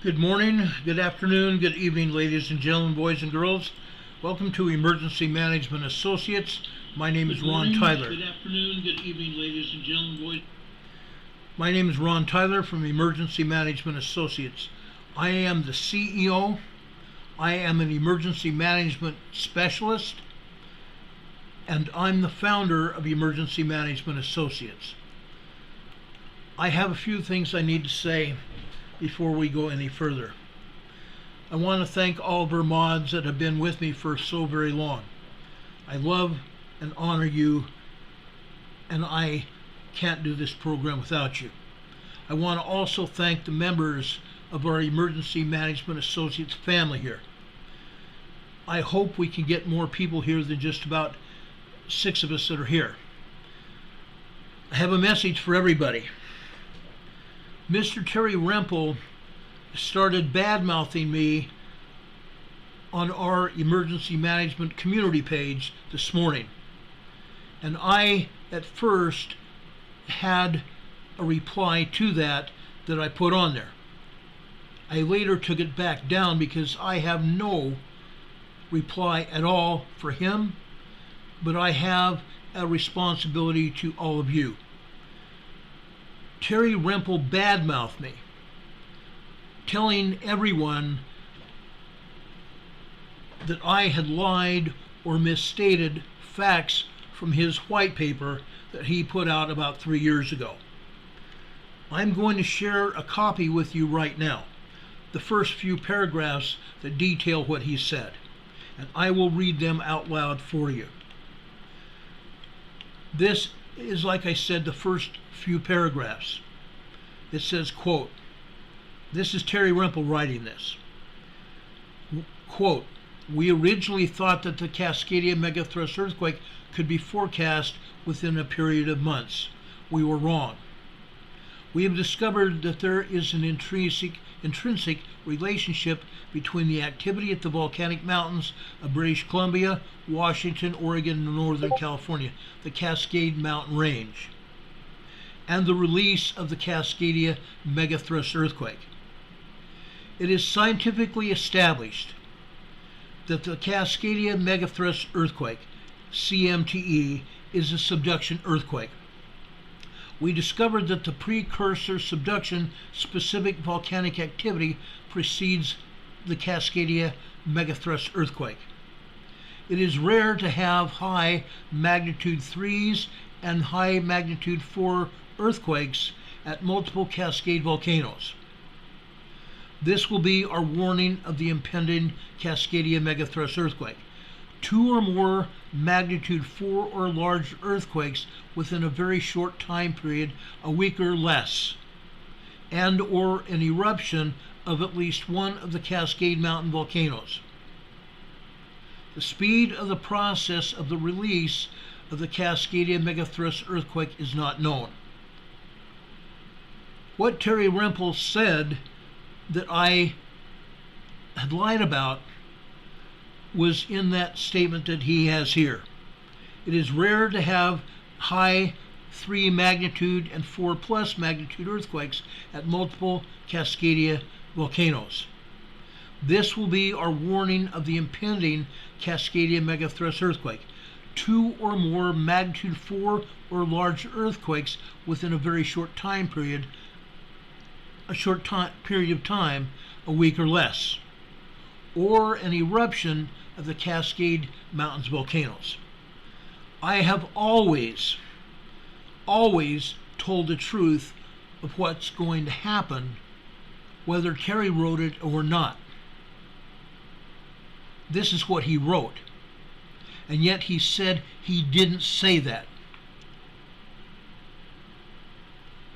Good morning, good afternoon, good evening, ladies and gentlemen, boys and girls. Welcome to Emergency Management Associates. My name is Ron Tyler. Good afternoon, good evening, ladies and gentlemen, boys. My name is Ron Tyler from Emergency Management Associates. I am the CEO. I am an emergency management specialist, and I'm the founder of Emergency Management Associates. I have a few things I need to say before we go any further. I want to thank all of our mods that have been with me for so very long. I love and honor you, and I can't do this program without you. I want to also thank the members of our Emergency Management Associates family here. I hope we can get more people here than just about 6 of us that are here. I have a message for everybody. Mr. Terry Rempel started bad-mouthing me on our emergency management community page this morning. And I, at first, had a reply to that I put on there. I later took it back down because I have no reply at all for him, but I have a responsibility to all of you. Terry Rempel badmouthed me, telling everyone that I had lied or misstated facts from his white paper that he put out about 3 years ago. I'm going to share a copy with you right now, the first few paragraphs that detail what he said, and I will read them out loud for you. This is, like I said, the first few paragraphs. It says, quote, this is Terry Rempel writing this. Quote, we originally thought that the Cascadia megathrust earthquake could be forecast within a period of months. We were wrong. We have discovered that there is an intrinsic relationship between the activity at the volcanic mountains of British Columbia, Washington, Oregon, and Northern California, the Cascade Mountain Range, and the release of the Cascadia megathrust earthquake. It is scientifically established that the Cascadia megathrust earthquake, CMTE, is a subduction earthquake. We discovered that the precursor subduction specific volcanic activity precedes the Cascadia megathrust earthquake. It is rare to have high magnitude 3s and high magnitude 4 earthquakes at multiple Cascade volcanoes. This will be our warning of the impending Cascadia megathrust earthquake. 2 or more magnitude 4 or larger earthquakes within a very short time period, a week or less, and or an eruption of at least one of the Cascade Mountain volcanoes. The speed of the process of the release of the Cascadia megathrust earthquake is not known. What Terry Rempel said that I had lied about was in that statement that he has here. It is rare to have high 3 magnitude and 4 plus magnitude earthquakes at multiple Cascadia volcanoes. This will be our warning of the impending Cascadia megathrust earthquake. 2 or more magnitude 4 or larger earthquakes within a very short time period, of time, a week or less, or an eruption of the Cascade Mountains volcanoes. I have always told the truth of what's going to happen, whether Terry wrote it or not. This is what he wrote, and yet he said he didn't say that.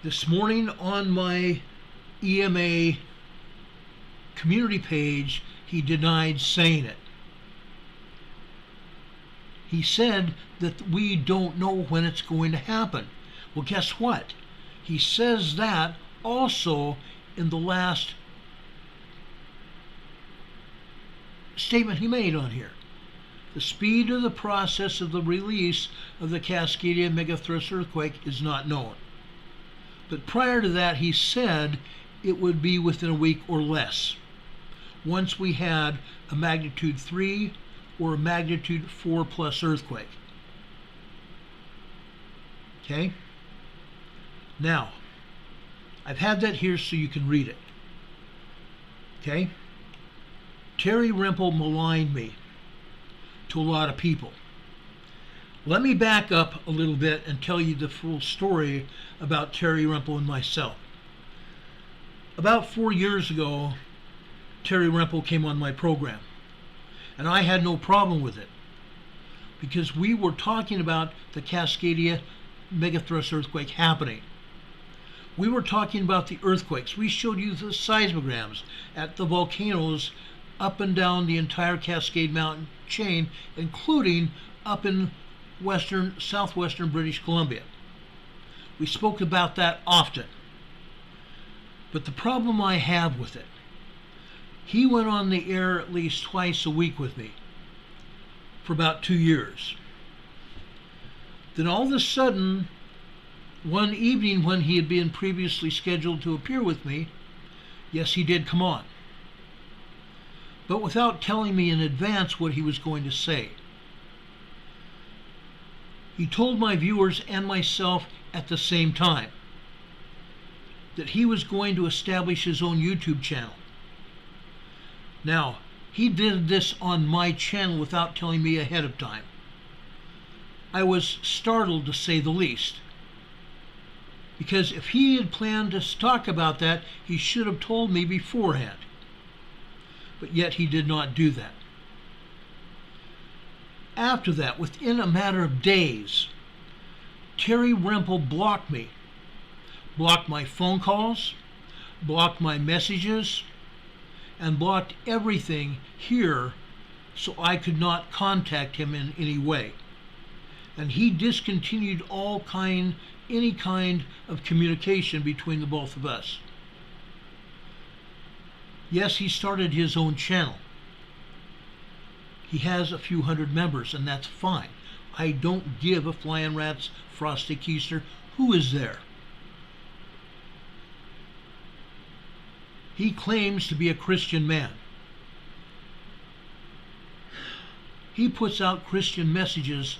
This morning on my EMA community page, he denied saying it. He said that we don't know when it's going to happen. Well, guess what? He says that also in the last statement he made on here. The speed of the process of the release of the Cascadia megathrust earthquake is not known. But prior to that, he said it would be within a week or less, once we had a magnitude 3 or a magnitude 4 plus earthquake. Okay? Now, I've had that here so you can read it. Okay? Terry Rempel maligned me to a lot of people. Let me back up a little bit and tell you the full story about Terry Rempel and myself. About 4 years ago, Terry Rempel came on my program, and I had no problem with it because we were talking about the Cascadia megathrust earthquake happening. We were talking about the earthquakes. We showed you the seismograms at the volcanoes up and down the entire Cascade Mountain chain, including up in southwestern British Columbia. We spoke about that often. But the problem I have with it, he went on the air at least twice a week with me for about 2 years. Then all of a sudden, one evening when he had been previously scheduled to appear with me, yes, he did come on, but without telling me in advance what he was going to say. He told my viewers and myself at the same time that he was going to establish his own YouTube channel. Now, he did this on my channel without telling me ahead of time. I was startled, to say the least, because if he had planned to talk about that, he should have told me beforehand. But yet he did not do that. After that, within a matter of days, Terry Rempel blocked me, blocked my phone calls, blocked my messages, and blocked everything here so I could not contact him in any way. And he discontinued any kind of communication between the both of us. Yes, he started his own channel. He has a few hundred members, and that's fine. I don't give a flying rat's frosty keister who is there. He claims to be a Christian man. He puts out Christian messages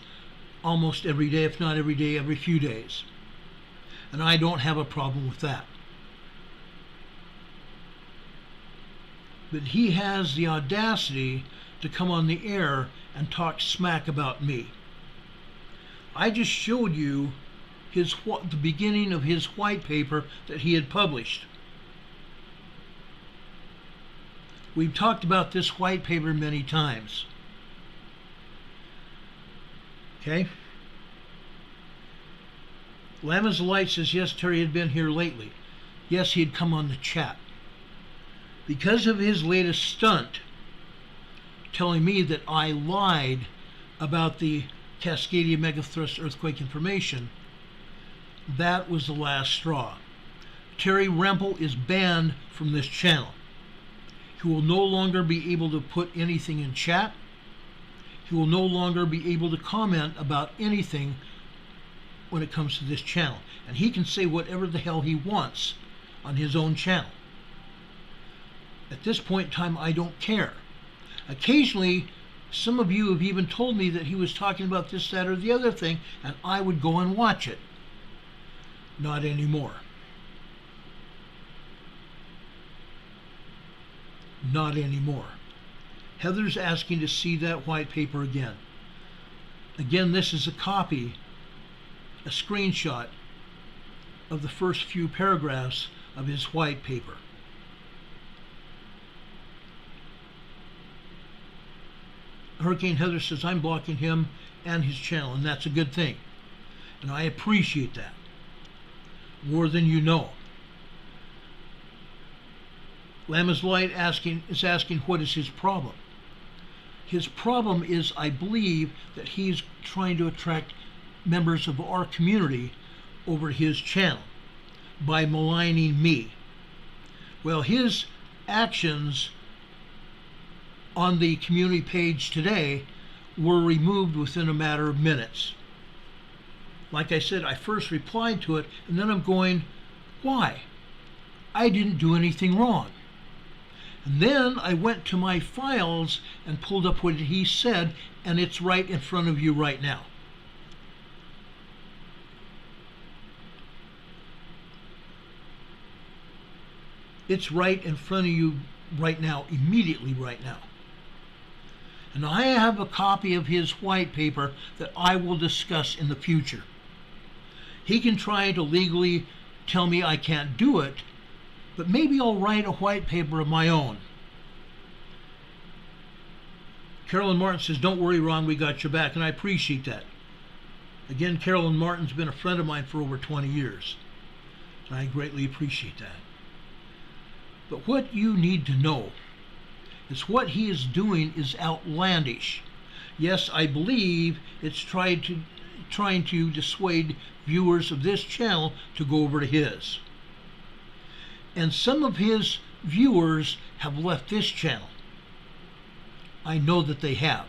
almost every day, if not every day, every few days. And I don't have a problem with that. But he has the audacity to come on the air and talk smack about me. I just showed you the beginning of his white paper that he had published. We've talked about this white paper many times. Okay? Lamb as the Light says, yes, Terry had been here lately. Yes, he had come on the chat. Because of his latest stunt, telling me that I lied about the Cascadia megathrust earthquake information, that was the last straw. Terry Rempel is banned from this channel. He will no longer be able to put anything in chat. He will no longer be able to comment about anything when it comes to this channel. And he can say whatever the hell he wants on his own channel. At this point in time, I don't care. Occasionally, some of you have even told me that he was talking about this, that, or the other thing, and I would go and watch it. Not anymore. Not anymore. Heather's asking to see that white paper again. Again, this is a copy, a screenshot of the first few paragraphs of his white paper. Hurricane Heather says, I'm blocking him and his channel, and that's a good thing. And I appreciate that more than you know. Lamb is Light is asking what is his problem. His problem is, I believe, that he's trying to attract members of our community over his channel by maligning me. Well, his actions on the community page today were removed within a matter of minutes. Like I said, I first replied to it, and then I'm going, why? I didn't do anything wrong. And then I went to my files and pulled up what he said, and it's right in front of you right now. It's right in front of you right now, immediately right now. And I have a copy of his white paper that I will discuss in the future. He can try to legally tell me I can't do it, but maybe I'll write a white paper of my own. Carolyn Martin says, don't worry, Ron, we got your back, and I appreciate that. Again, Carolyn Martin's been a friend of mine for over 20 years, and I greatly appreciate that. But what you need to know is what he is doing is outlandish. Yes, I believe it's trying to dissuade viewers of this channel to go over to his. And some of his viewers have left this channel. I know that they have.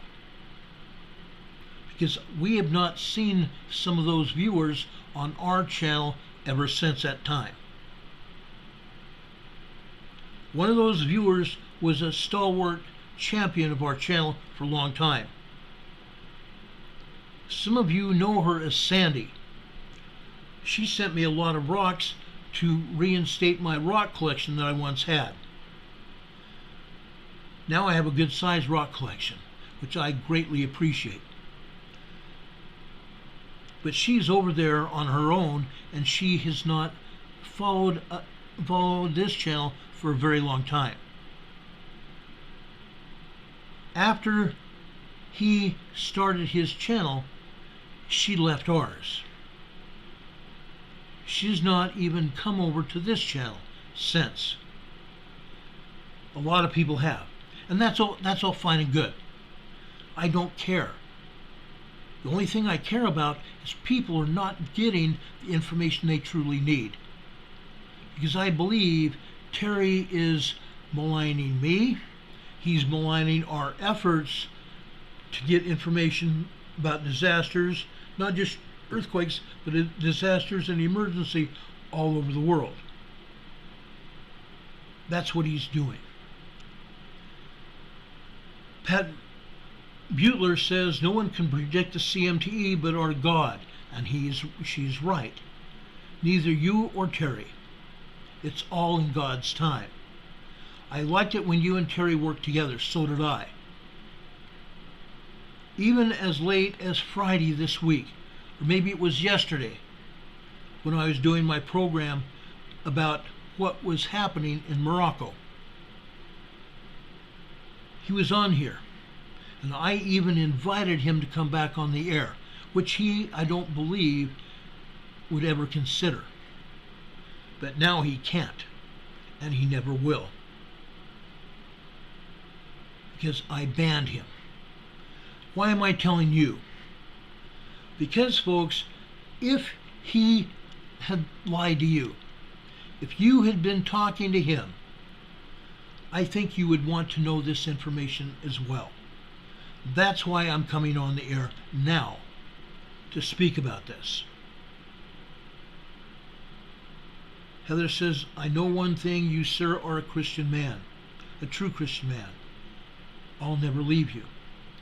Because we have not seen some of those viewers on our channel ever since that time. One of those viewers was a stalwart champion of our channel for a long time. Some of you know her as Sandy. She sent me a lot of rocks to reinstate my rock collection that I once had. Now I have a good sized rock collection, which I greatly appreciate. But she's over there on her own, and she has not followed this channel for a very long time. After he started his channel, she left ours. She's not even come over to this channel since. A lot of people have, and that's all fine and good. I don't care. The only thing I care about is people are not getting the information they truly need. Because I believe Terry is maligning me. He's maligning our efforts to get information about disasters, not just earthquakes, but disasters and emergency all over the world. That's what he's doing. Pat Butler says no one can predict the CMTE but our God, and she's right. Neither you or Terry. It's all in God's time. I liked it when you and Terry worked together, so did I. Even as late as Friday this week, or maybe it was yesterday, when I was doing my program about what was happening in Morocco. He was on here, and I even invited him to come back on the air, which he, I don't believe, would ever consider. But now he can't, and he never will, because I banned him. Why am I telling you? Because, folks, if he had lied to you, if you had been talking to him, I think you would want to know this information as well. That's why I'm coming on the air now to speak about this. Heather says, I know one thing, you, sir, are a Christian man, a true Christian man. I'll never leave you,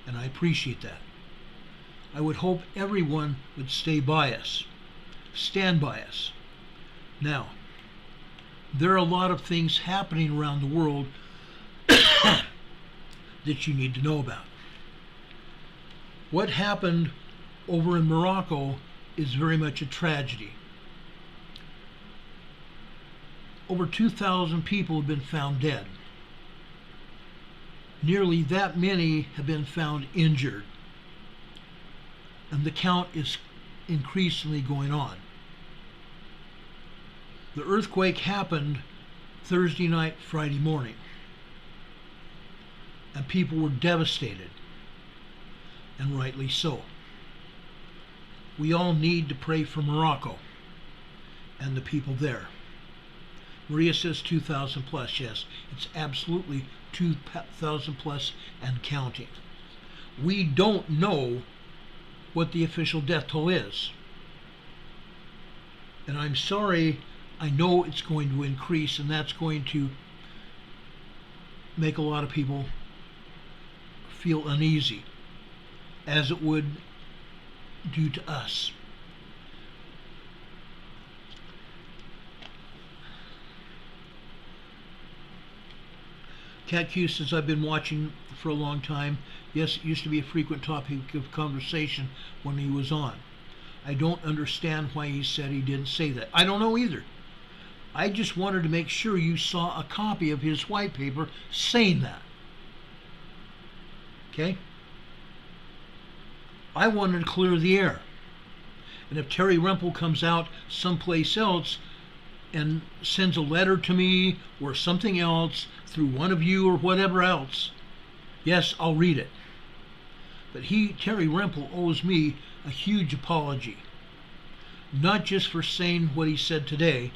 and I appreciate that. I would hope everyone would stay by us, stand by us. Now, there are a lot of things happening around the world that you need to know about. What happened over in Morocco is very much a tragedy. Over 2,000 people have been found dead. Nearly that many have been found injured. And the count is increasingly going on. The earthquake happened Thursday night, Friday morning. And people were devastated. And rightly so. We all need to pray for Morocco and the people there. Maria says 2,000 plus. Yes, it's absolutely 2,000 plus and counting. We don't know what the official death toll is. And I'm sorry I know it's going to increase, and that's going to make a lot of people feel uneasy, as it would do to us. Cat Q says, I've been watching for a long time. Yes, it used to be a frequent topic of conversation when he was on. I don't understand why he said he didn't say that. I don't know either. I just wanted to make sure you saw a copy of his white paper saying that. Okay? I wanted to clear the air. And if Terry Rempel comes out someplace else and sends a letter to me or something else through one of you or whatever else, yes, I'll read it. But Terry Rempel, owes me a huge apology. Not just for saying what he said today,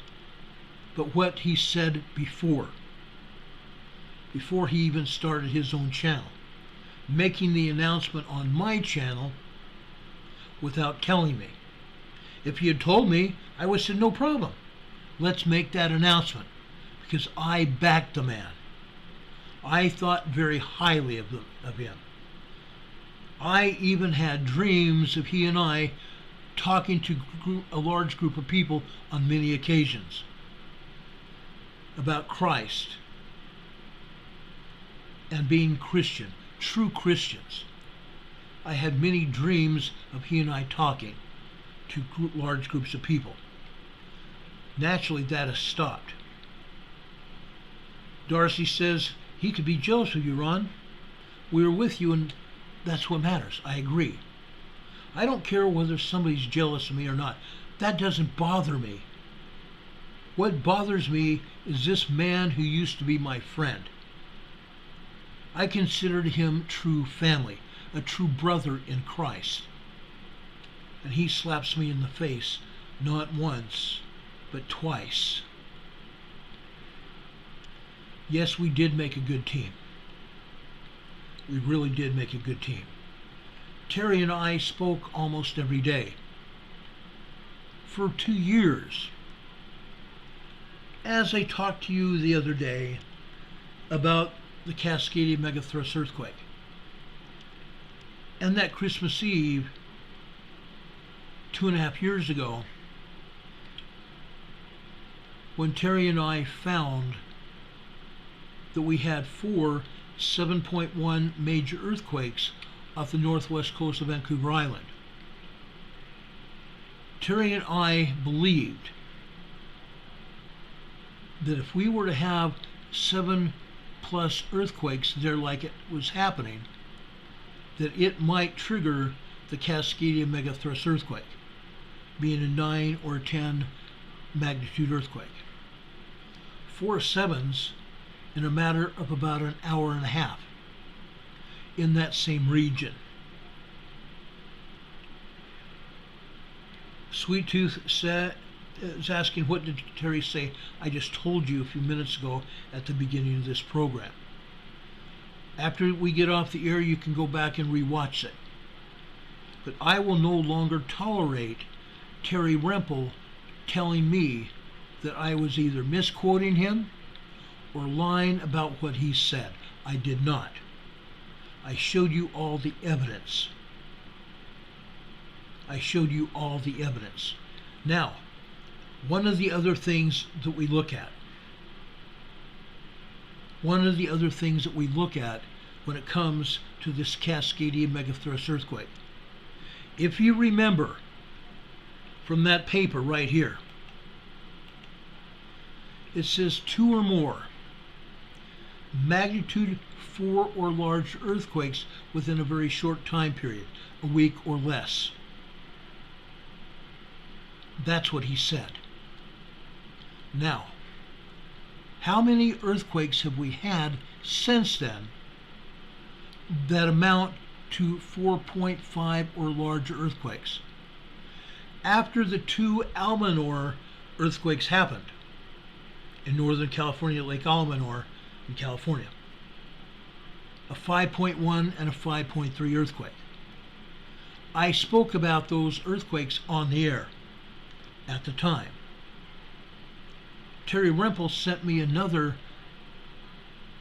but what he said before he even started his own channel, making the announcement on my channel without telling me. If he had told me, I would have said, no problem. Let's make that announcement, because I backed the man. I thought very highly of him. I even had dreams of he and I talking to a large group of people on many occasions about Christ and being Christian, true Christians. I had many dreams of he and I talking to large groups of people. Naturally, that has stopped. Darcy says, he could be jealous of you, Ron. We were with you, and that's what matters. I agree. I don't care whether somebody's jealous of me or not. That doesn't bother me. What bothers me is this man who used to be my friend. I considered him true family, a true brother in Christ. And he slaps me in the face, not once, but twice. Yes, we did make a good team. We really did make a good team. Terry and I spoke almost every day for 2 years. As I talked to you the other day about the Cascadia megathrust earthquake, and that Christmas Eve 2.5 years ago, when Terry and I found that we had 4 7.1 major earthquakes off the northwest coast of Vancouver Island. Terry and I believed that if we were to have 7+ earthquakes there like it was happening, that it might trigger the Cascadia megathrust earthquake, being a 9 or 10 magnitude earthquake. 4 7s in a matter of about an hour and a half in that same region. Sweet Tooth is asking, what did Terry say? I just told you a few minutes ago at the beginning of this program. After we get off the air, you can go back and rewatch it. But I will no longer tolerate Terry Rempel telling me that I was either misquoting him or lying about what he said. I did not. I showed you all the evidence. I showed you all the evidence. Now, one of the other things that we look at, when it comes to this Cascadia megathrust earthquake, if you remember from that paper right here, it says 2 or more magnitude 4 or larger earthquakes within a very short time period, a week or less. That's what he said. Now, how many earthquakes have we had since then that amount to 4.5 or larger earthquakes? After the 2 Almanor earthquakes happened in Northern California, Lake Almanor in California, a 5.1 and a 5.3 earthquake. I spoke about those earthquakes on the air at the time. Terry Rempel sent me another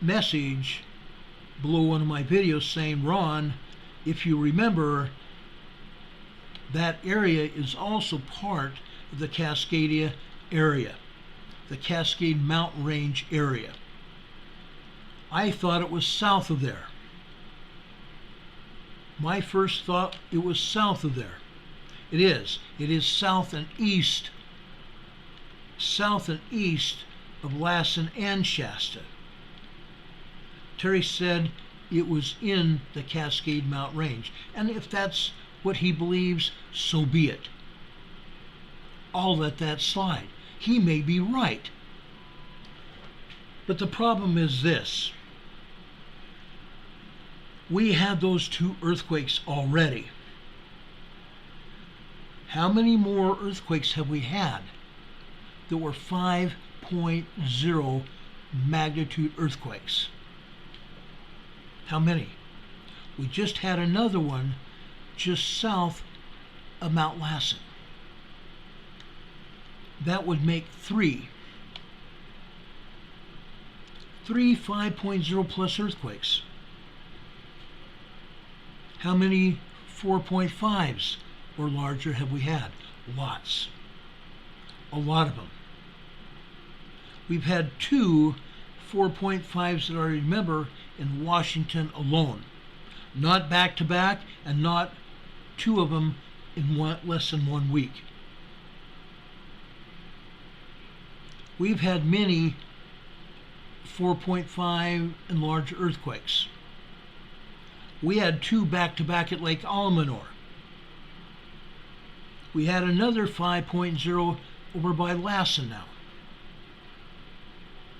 message below one of my videos saying, Ron, if you remember, that area is also part of the Cascadia area, the Cascade Mountain Range area. I thought it was south of there. My first thought, it was south of there. It is. It is south and east of Lassen and Shasta. Terry said it was in the Cascade Mountain Range. And if that's what he believes, so be it. I'll let that slide. He may be right. But the problem is this. We had those 2 earthquakes already. How many more earthquakes have we had that were 5.0 magnitude earthquakes? How many? We just had another one just south of Mount Lassen. That would make 3 5.0 plus earthquakes. How many 4.5s or larger have we had? Lots. A lot of them. We've had 2 4.5s that I remember in Washington alone. Not back to back, and not 2 of them in less than 1 week. We've had many 4.5 and larger earthquakes. We had 2 back to back at Lake Almanor. We had another 5.0 over by Lassen now.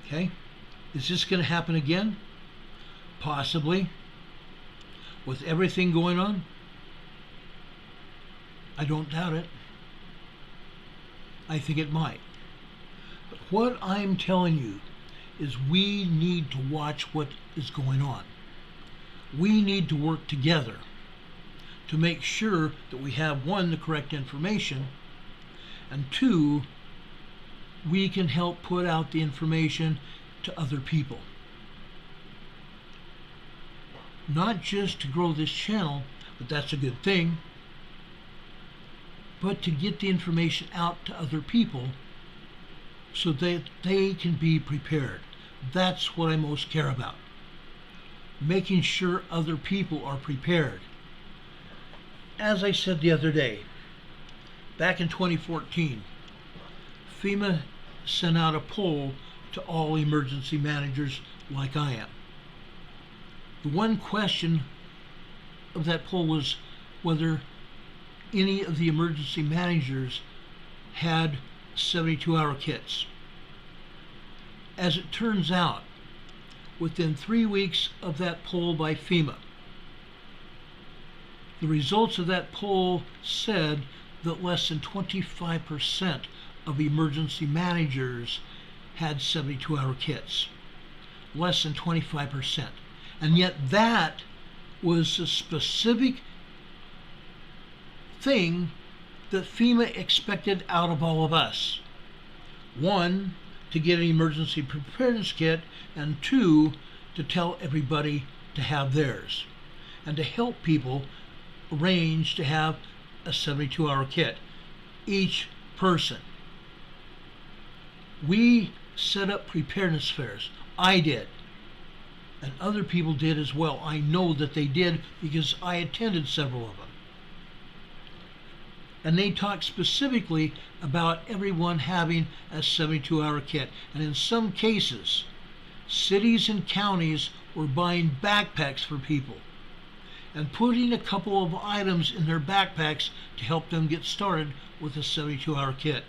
Okay? Is this going to happen again? Possibly. With everything going on? I don't doubt it. I think it might. But what I'm telling you is we need to watch what is going on. We need to work together to make sure that we have, 1, the correct information, and 2, we can help put out the information to other people. Not just to grow this channel, but that's a good thing, but to get the information out to other people so that they can be prepared. That's what I most care about. Making sure other people are prepared. As I said the other day, back in 2014, FEMA sent out a poll to all emergency managers like I am. The one question of that poll was whether any of the emergency managers had 72-hour kits. As it turns out, within 3 weeks of that poll by FEMA, the results of that poll said that less than 25% of emergency managers had 72-hour kits. Less than 25%. And yet that was a specific thing that FEMA expected out of all of us. 1, to get an emergency preparedness kit, and 2, to tell everybody to have theirs, and to help people arrange to have a 72-hour kit, each person. We set up preparedness fairs. I did. And other people did as well. I know that they did because I attended several of them. And they talked specifically about everyone having a 72-hour kit. And in some cases, cities and counties were buying backpacks for people and putting a couple of items in their backpacks to help them get started with a 72-hour kit.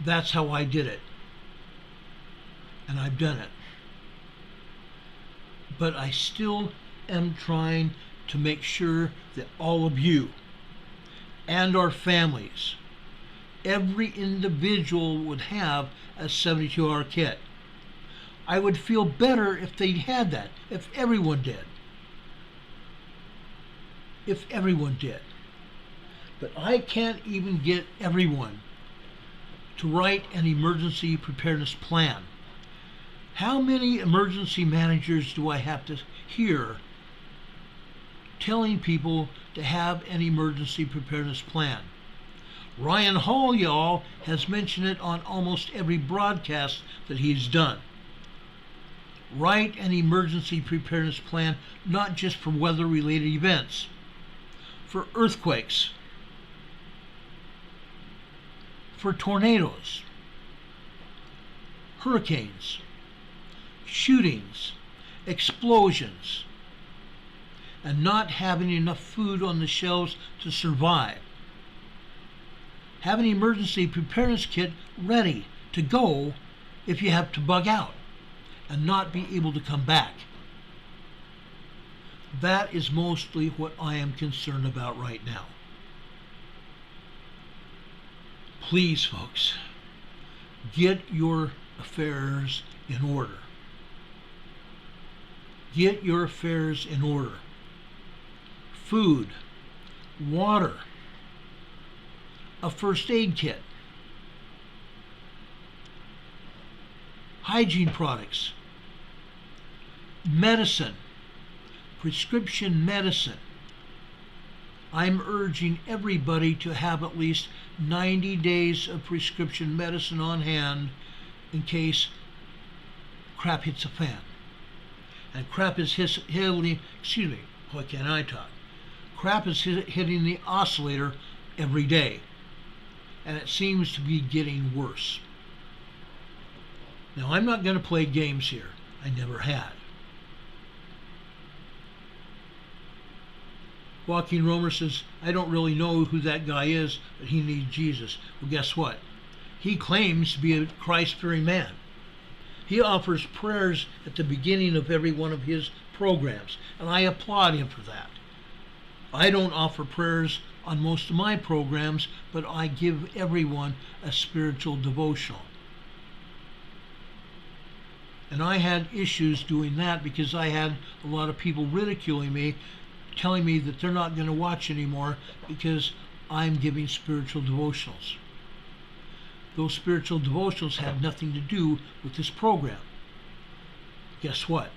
That's how I did it. And I've done it. But I still am trying to make sure that all of you and our families, every individual would have a 72-hour kit. I would feel better if they had that, if everyone did. If everyone did. But I can't even get everyone to write an emergency preparedness plan. How many emergency managers do I have to hear telling people to have an emergency preparedness plan? Ryan Hall, y'all, has mentioned it on almost every broadcast that he's done. Write an emergency preparedness plan, not just for weather-related events, for earthquakes, for tornadoes, hurricanes, shootings, explosions, and not having enough food on the shelves to survive. Have an emergency preparedness kit ready to go if you have to bug out and not be able to come back. That is mostly what I am concerned about right now. Please, folks, get your affairs in order. Get your affairs in order. Food, water, a first aid kit, hygiene products, medicine, prescription medicine. I'm urging everybody to have at least 90 days of prescription medicine on hand in case crap hits a fan. And crap is hitting, what can I talk? Crap is hitting the oscillator every day, and it seems to be getting worse. Now, I'm not going to play games here. I never had. Joaquin Romer says, I don't really know who that guy is, but he needs Jesus. Well, guess what? He claims to be a Christ-fearing man. He offers prayers at the beginning of every one of his programs, and I applaud him for that. I don't offer prayers on most of my programs, but I give everyone a spiritual devotional. And I had issues doing that because I had a lot of people ridiculing me, telling me that they're not going to watch anymore because I'm giving spiritual devotionals. Those spiritual devotionals have nothing to do with this program. Guess what?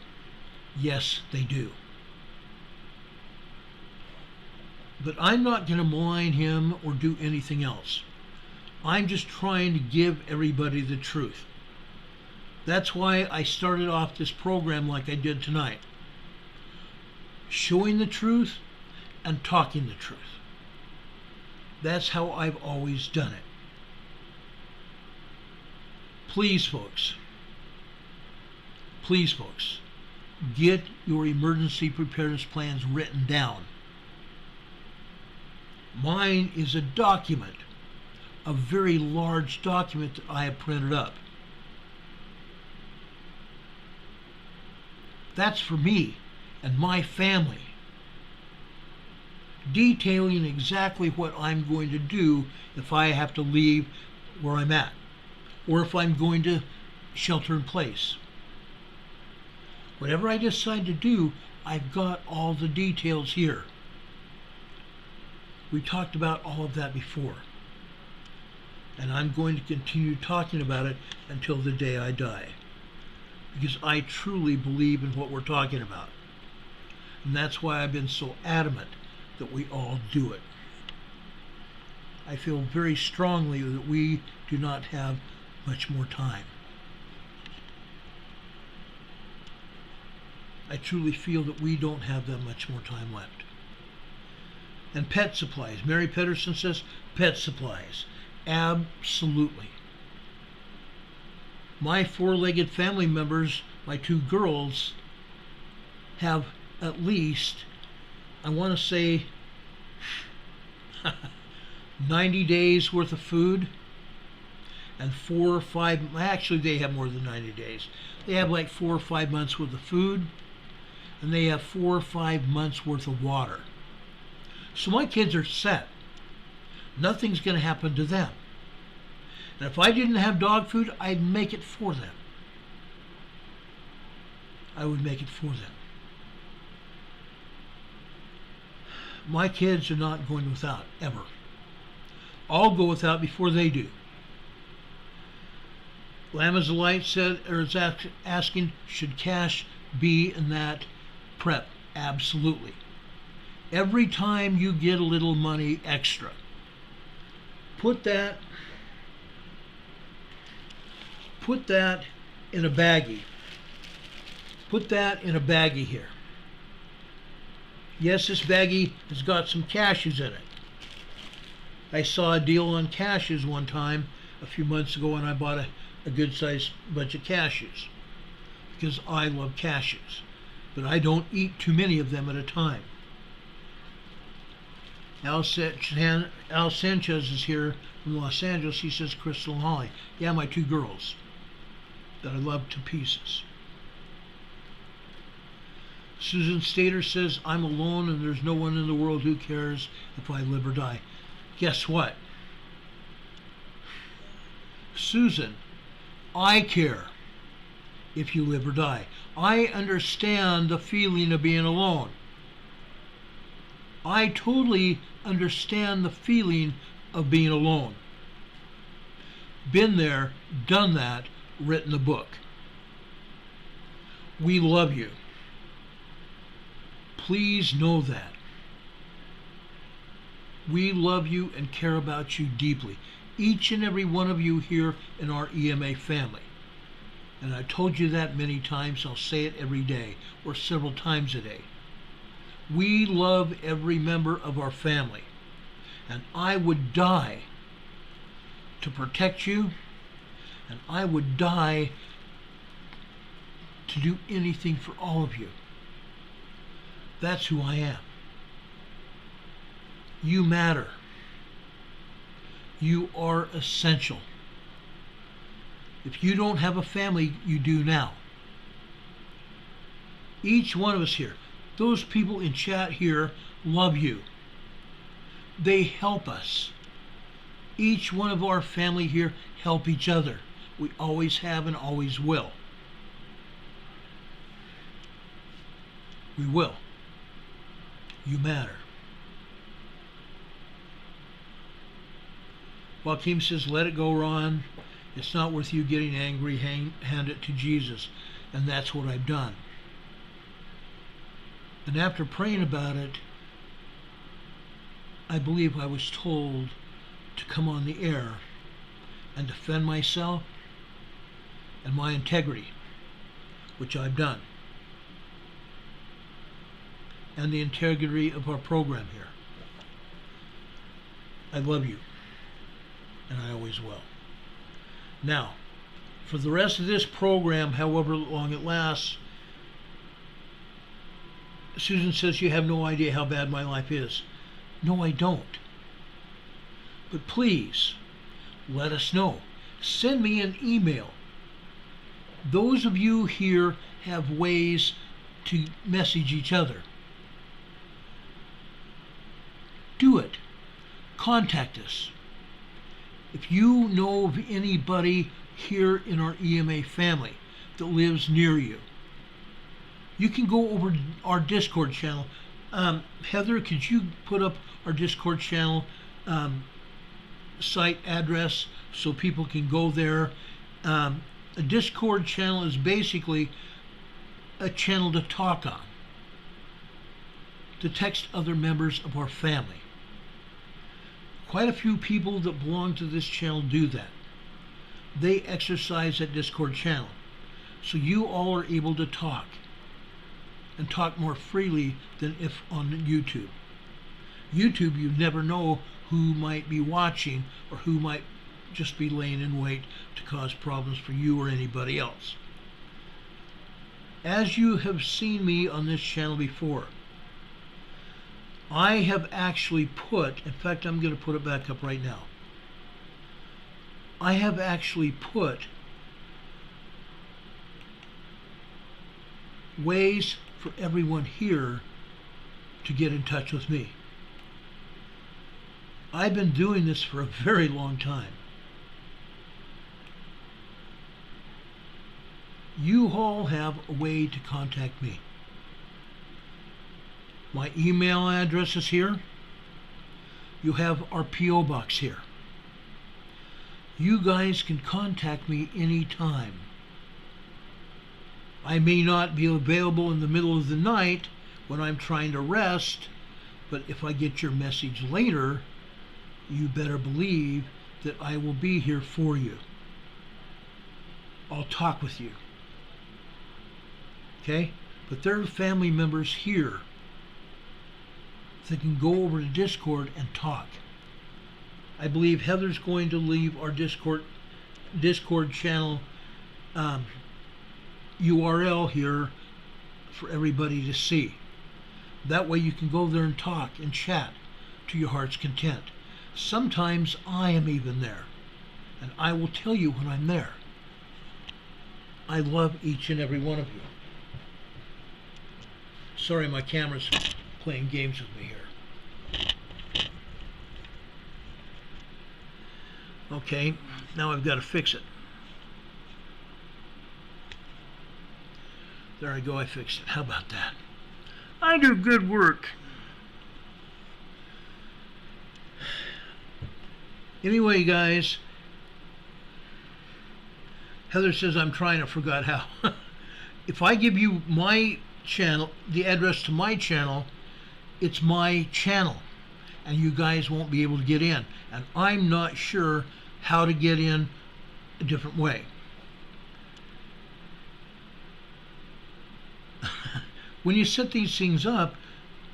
Yes, they do. But I'm not going to malign him or do anything else. I'm just trying to give everybody the truth. That's why I started off this program like I did tonight. Showing the truth and talking the truth. That's how I've always done it. Please, folks, get your emergency preparedness plans written down. Mine is a document, a very large document that I have printed up. That's for me and my family, detailing exactly what I'm going to do if I have to leave where I'm at, or if I'm going to shelter in place. Whatever I decide to do, I've got all the details here. We talked about all of that before, and I'm going to continue talking about it until the day I die, because I truly believe in what we're talking about. And that's why I've been so adamant that we all do it. I feel very strongly that we do not have much more time. I truly feel that we don't have that much more time left. And pet supplies. Mary Pedersen says pet supplies. Absolutely. My four-legged family members, my two girls, have at least, I want to say, 90 days worth of food and 4 or 5, actually they have more than 90 days. They have like 4 or 5 months worth of food, and they have 4 or 5 months worth of water. So my kids are set. Nothing's going to happen to them. And if I didn't have dog food, I'd make it for them. I would make it for them. My kids are not going without, ever. I'll go without before they do. Lamazalite said, or is asking, should cash be in that prep? Absolutely. Every time you get a little money extra, put that in a baggie. Put that in a baggie here. Yes, this baggie has got some cashews in it. I saw a deal on cashews one time a few months ago, and I bought a good-sized bunch of cashews because I love cashews, but I don't eat too many of them at a time. Al Sanchez is here from Los Angeles. He says, Crystal and Holly. Yeah, my two girls that I love to pieces. Susan Stater says, I'm alone and there's no one in the world who cares if I live or die. Guess what? Susan, I care if you live or die. I understand the feeling of being alone. I totally understand the feeling of being alone. Been there, done that, written the book. We love you. Please know that. We love you and care about you deeply. Each and every one of you here in our EMA family. And I told you that many times. I'll say it every day or several times a day. We love every member of our family. And I would die to protect you. And I would die to do anything for all of you. That's who I am. You matter. You are essential. If you don't have a family, you do now. Each one of us here, those people in chat here love you. They help us. Each one of our family here help each other. We always have and always will. We will. You matter. Joaquin says, let it go, Ron. It's not worth you getting angry. Hand it to Jesus. And that's what I've done. And after praying about it, I believe I was told to come on the air and defend myself and my integrity, which I've done, and the integrity of our program here. I love you, and I always will. Now, for the rest of this program, however long it lasts, Susan says you have no idea how bad my life is. No, I don't. But please, let us know. Send me an email. Those of you here have ways to message each other. Do it. Contact us. If you know of anybody here in our EMA family that lives near you, you can go over our Discord channel. Heather, could you put up our Discord channel site address so people can go there? A Discord channel is basically a channel to talk on, to text other members of our family. Quite a few people that belong to this channel do that. They exercise that Discord channel. So you all are able to talk, and talk more freely than if on YouTube. YouTube, you never know who might be watching or who might just be laying in wait to cause problems for you or anybody else. As you have seen me on this channel before, I have actually put, in fact, I'm going to put it back up right now. I have actually put ways for everyone here to get in touch with me. I've been doing this for a very long time. You all have a way to contact me. My email address is here. You have our P.O. box here. You guys can contact me anytime. I may not be available in the middle of the night when I'm trying to rest, but if I get your message later, you better believe that I will be here for you. I'll talk with you. Okay? But there are family members here that can go over to Discord and talk. I believe Heather's going to leave our Discord channel URL here for everybody to see. That way you can go there and talk and chat to your heart's content. Sometimes I am even there, and I will tell you when I'm there. I love each and every one of you. Sorry, my camera's playing games with me here. Okay, now I've got to fix it. There I go, I fixed it. How about that? I do good work. Anyway, guys, Heather says I'm trying, I forgot how. If I give you my channel, the address to my channel, it's my channel, and you guys won't be able to get in. And I'm not sure how to get in a different way. When you set these things up,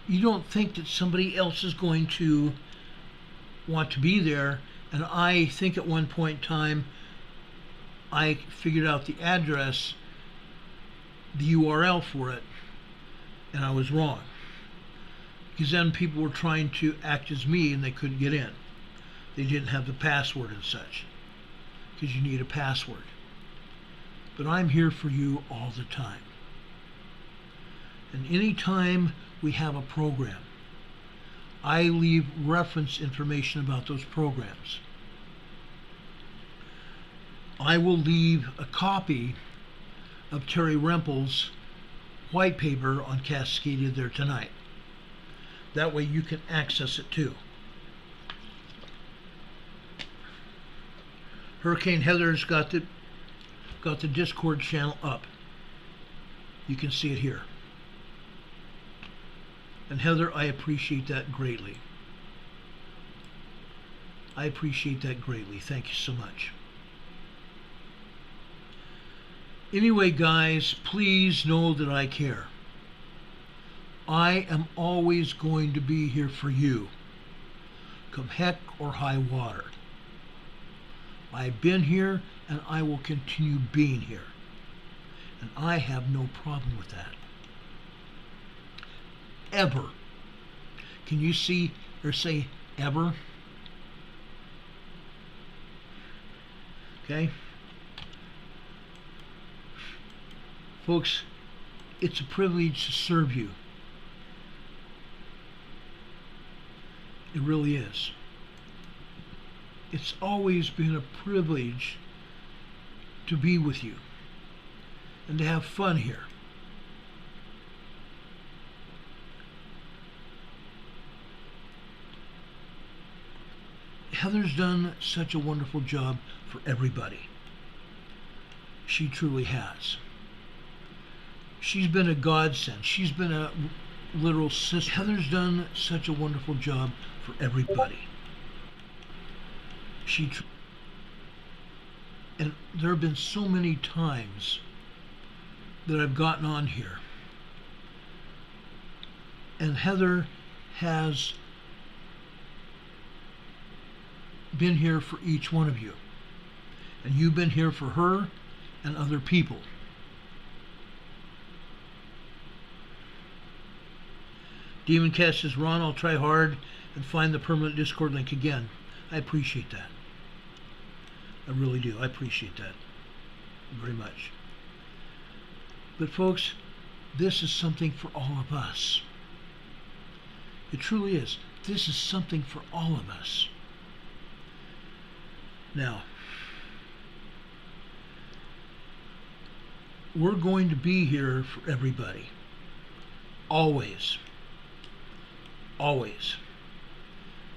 you don't think that somebody else is going to want to be there. And I think at one point in time, I figured out the address, the URL for it, and I was wrong. Because then people were trying to act as me and they couldn't get in. They didn't have the password and such, because you need a password. But I'm here for you all the time. And anytime we have a program, I leave reference information about those programs. I will leave a copy of Terry Rempel's white paper on Cascadia there tonight. That way you can access it too. Hurricane Heather's got the Discord channel up. You can see it here. And Heather, I appreciate that greatly. I appreciate that greatly. Thank you so much. Anyway, guys, please know that I care. I am always going to be here for you, come heck or high water. I've been here and I will continue being here. And I have no problem with that. Ever. Can you see or say ever? Okay? Folks, it's a privilege to serve you. It really is. It's always been a privilege to be with you and to have fun here. Heather's done such a wonderful job for everybody. She truly has. She's been a godsend. She's been a literal sister. Heather's done such a wonderful job for everybody. And there have been so many times that I've gotten on here, and Heather has been here for each one of you, and you've been here for her and other people. Demon Cat says, Ron, I'll try hard and find the permanent Discord link again. I appreciate that. I really do. I appreciate that very much. But folks, this is something for all of us. It truly is. This is something for all of us. Now, we're going to be here for everybody. Always. Always.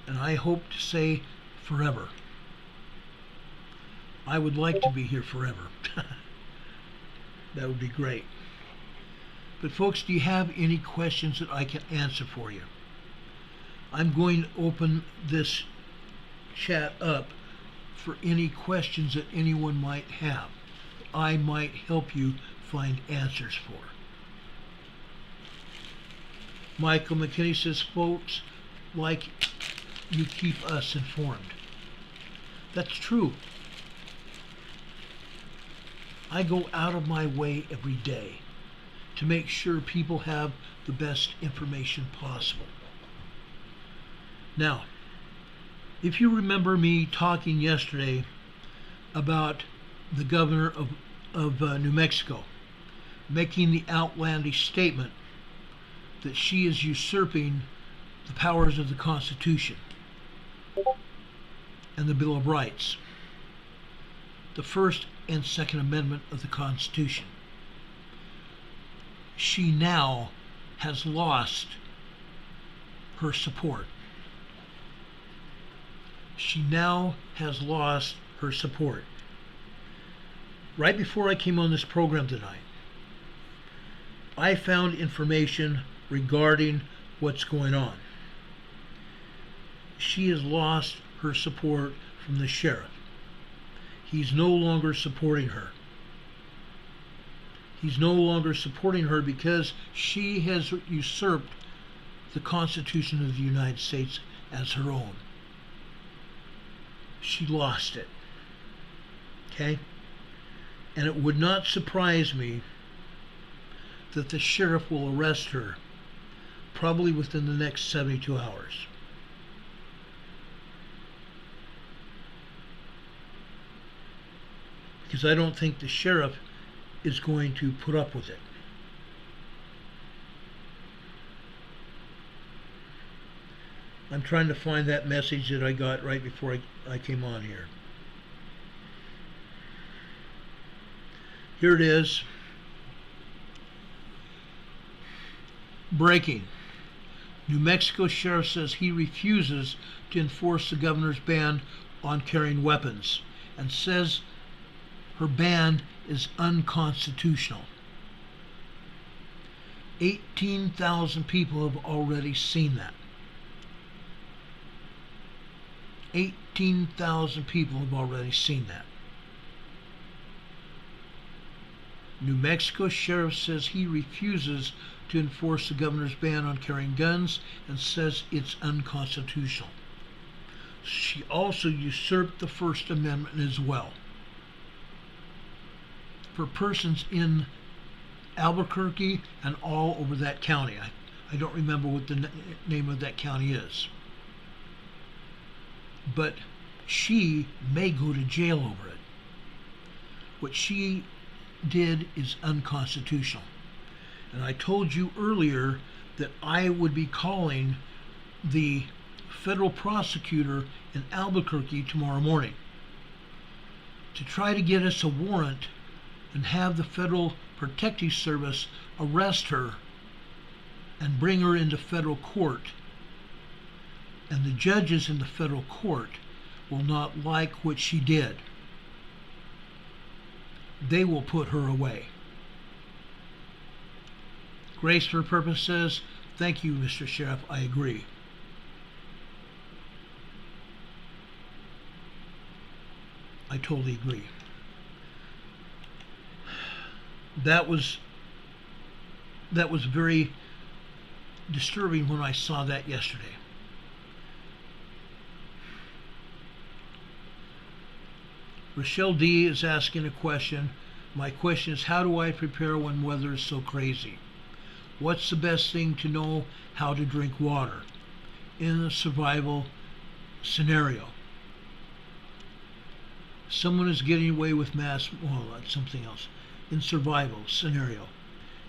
And I hope to say forever. I would like to be here forever. That would be great. But folks, do you have any questions that I can answer for you? I'm going to open this chat up for any questions that anyone might have. I might help you find answers for. Michael McKinney says, folks like you keep us informed. That's true. I go out of my way every day to make sure people have the best information possible. Now, if you remember me talking yesterday about the governor of New Mexico making the outlandish statement that she is usurping the powers of the Constitution and the Bill of Rights, the First and Second Amendment of the Constitution. She now has lost her support. She now has lost her support. Right before I came on this program tonight, I found information regarding what's going on. She has lost her support from the sheriff. He's no longer supporting her. He's no longer supporting her because she has usurped the Constitution of the United States as her own. She lost it. Okay? And it would not surprise me that the sheriff will arrest her probably within the next 72 hours. Because I don't think the sheriff is going to put up with it. I'm trying to find that message that I got right before I came on here. Here it is. Breaking. New Mexico sheriff says he refuses to enforce the governor's ban on carrying weapons and says her ban is unconstitutional. 18,000 people have already seen that. 18,000 people have already seen that. New Mexico sheriff says he refuses to enforce the governor's ban on carrying guns and says it's unconstitutional. She also usurped the First Amendment as well. For persons in Albuquerque and all over that county. I don't remember what the name of that county is. But she may go to jail over it. What she did is unconstitutional. And I told you earlier that I would be calling the federal prosecutor in Albuquerque tomorrow morning to try to get us a warrant and have the Federal Protective Service arrest her and bring her into federal court. And the judges in the federal court will not like what she did. They will put her away. Grace for Purpose says, thank you, Mr. Sheriff, I agree. I totally agree. That was very disturbing when I saw that yesterday. Rochelle D is asking a question. My question is, how do I prepare when weather is so crazy? What's the best thing to know how to drink water in a survival scenario? Someone is getting away with mass, well, that's something else. In survival scenario.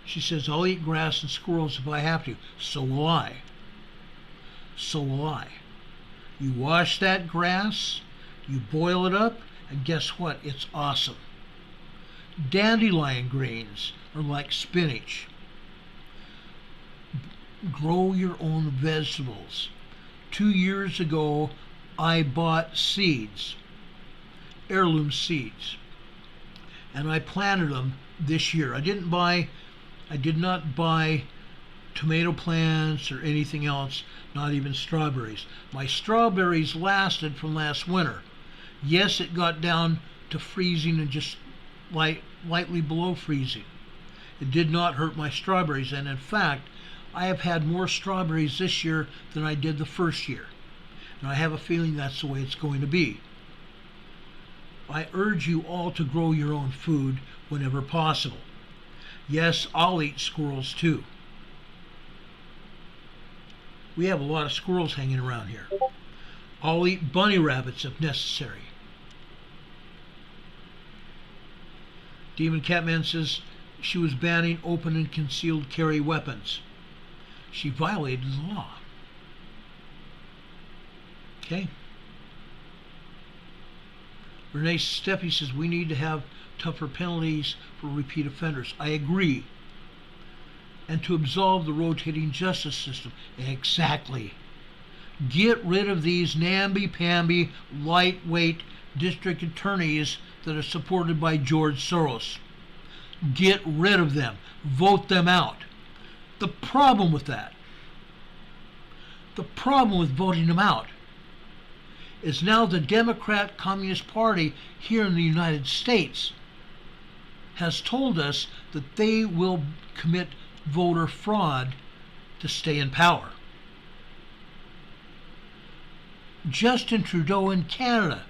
She says, I'll eat grass and squirrels if I have to. So will I. So will I. You wash that grass, you boil it up, and guess what? It's awesome. Dandelion greens are like spinach. Grow your own vegetables. 2 years ago, I bought seeds. heirloom seeds. And I planted them this year. I did not buy tomato plants or anything else, not even strawberries. My strawberries lasted from last winter. Yes, it got down to freezing and just lightly below freezing. It did not hurt my strawberries, and in fact, I have had more strawberries this year than I did the first year. And I have a feeling that's the way it's going to be. I urge you all to grow your own food whenever possible. Yes, I'll eat squirrels too. We have a lot of squirrels hanging around here. I'll eat bunny rabbits if necessary. Demon Catman says she was banning open and concealed carry weapons. She violated the law. Okay. Renee Steffi says we need to have tougher penalties for repeat offenders. I agree. And to absolve the rotating justice system. Exactly. Get rid of these namby-pamby, lightweight district attorneys that are supported by George Soros. Get rid of them. Vote them out. The problem with voting them out is now the Democrat Communist Party here in the United States has told us that they will commit voter fraud to stay in power. Justin Trudeau in Canada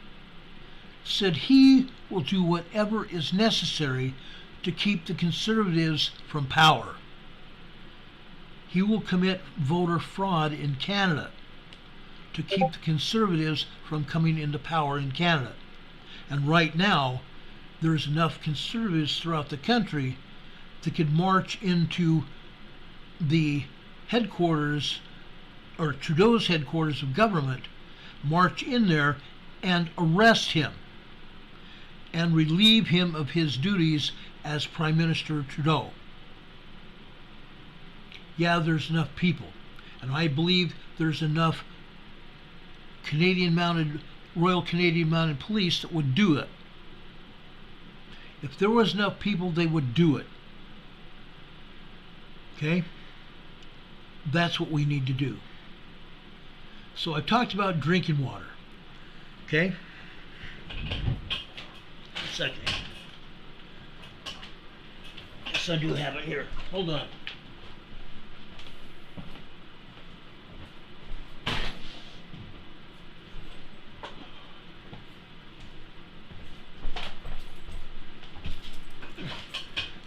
said he will do whatever is necessary to keep the Conservatives from power. He will commit voter fraud in Canada to keep the Conservatives from coming into power in Canada. And right now, there's enough Conservatives throughout the country that could march into the headquarters, or Trudeau's headquarters of government, march in there and arrest him and relieve him of his duties as Prime Minister Trudeau. Yeah, there's enough people, and I believe there's enough Royal Canadian Mounted Police that would do it. If there was enough people, they would do it. Okay? That's what we need to do. So I've talked about drinking water. Okay? A second. Yes, I do have it here. Hold on.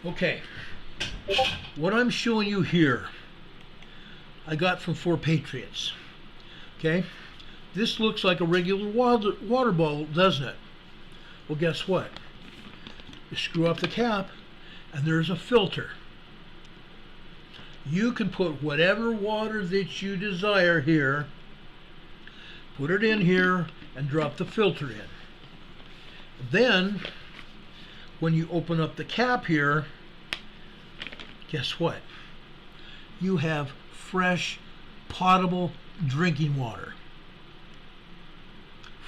Okay, what I'm showing you here, I got from 4 Patriots. Okay, this looks like a regular water bottle, doesn't it? Well, guess what? You screw up the cap, and there's a filter. You can put whatever water that you desire here, put it in here, and drop the filter in. Then, when you open up the cap here, guess what? You have fresh, potable drinking water.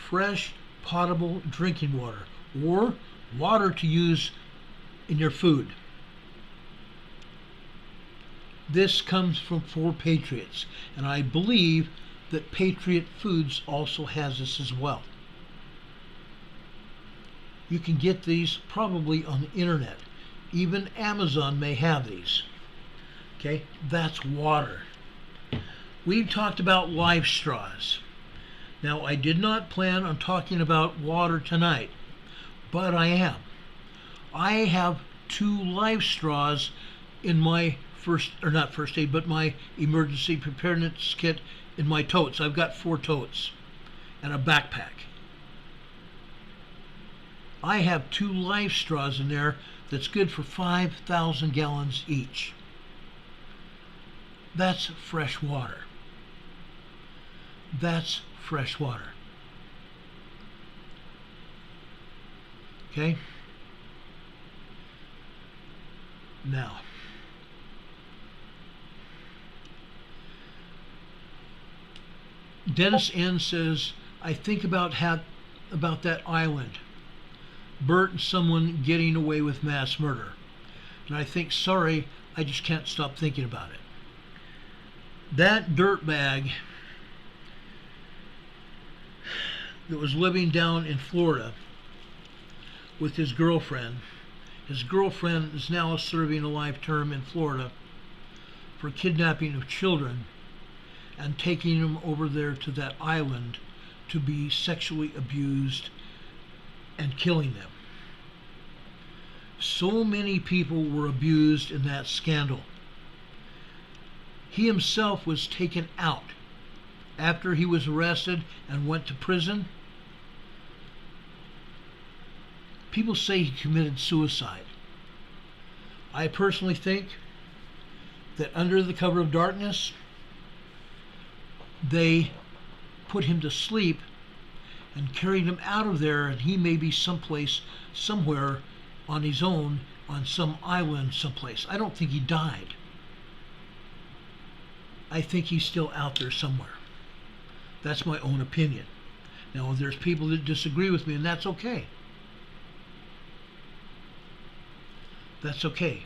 Fresh, potable drinking water, or water to use in your food. This comes from 4 Patriots, and I believe that Patriot Foods also has this as well. You can get these probably on the internet. Even Amazon may have these. Okay, that's water. We've talked about life straws. Now, I did not plan on talking about water tonight, but I am. I have 2 life straws in my my emergency preparedness kit in my totes. I've got 4 totes and a backpack. I have 2 life straws in there that's good for 5,000 gallons each. That's fresh water. That's fresh water. Okay? Now, Dennis N says, I think about that island Bert and someone getting away with mass murder. And I think, sorry, I just can't stop thinking about it. That dirtbag that was living down in Florida with his girlfriend is now serving a life term in Florida for kidnapping of children and taking them over there to that island to be sexually abused and killing them. So many people were abused in that scandal. He himself was taken out after he was arrested and went to prison. People say he committed suicide. I personally think that under the cover of darkness, they put him to sleep and carried him out of there, and he may be someplace, somewhere on his own, on some island someplace. I don't think he died. I think he's still out there somewhere. That's my own opinion. Now, there's people that disagree with me, and that's okay. That's okay.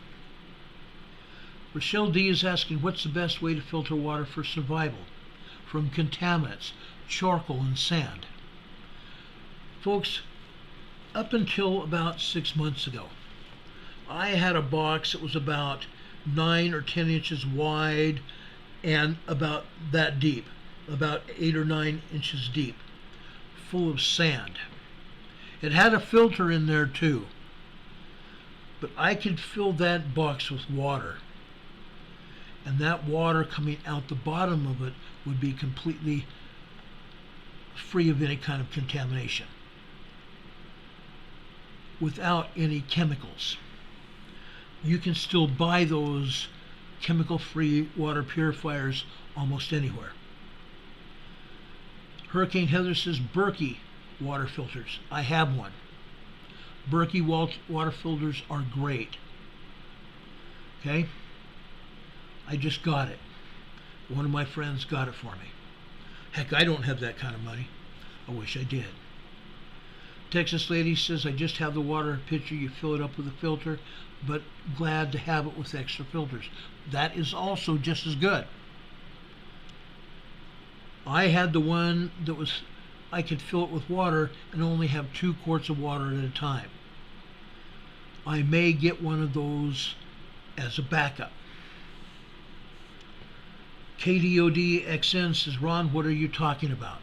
Rochelle D is asking, what's the best way to filter water for survival from contaminants, charcoal, and sand? Folks, up until about 6 months ago, I had a box that was about 9 or 10 inches wide and about that deep, about 8 or 9 inches deep, full of sand. It had a filter in there too, but I could fill that box with water, and that water coming out the bottom of it would be completely free of any kind of contamination, without any chemicals. You can still buy those chemical-free water purifiers almost anywhere. Hurricane Heather says Berkey water filters. I have one. Berkey water filters are great. Okay? I just got it. One of my friends got it for me. Heck, I don't have that kind of money. I wish I did. Texas lady says, I just have the water pitcher, you fill it up with a filter, but glad to have it with extra filters. That is also just as good. I had the one that was, I could fill it with water and only have 2 quarts of water at a time. I may get one of those as a backup. KDODXN says, Ron, what are you talking about?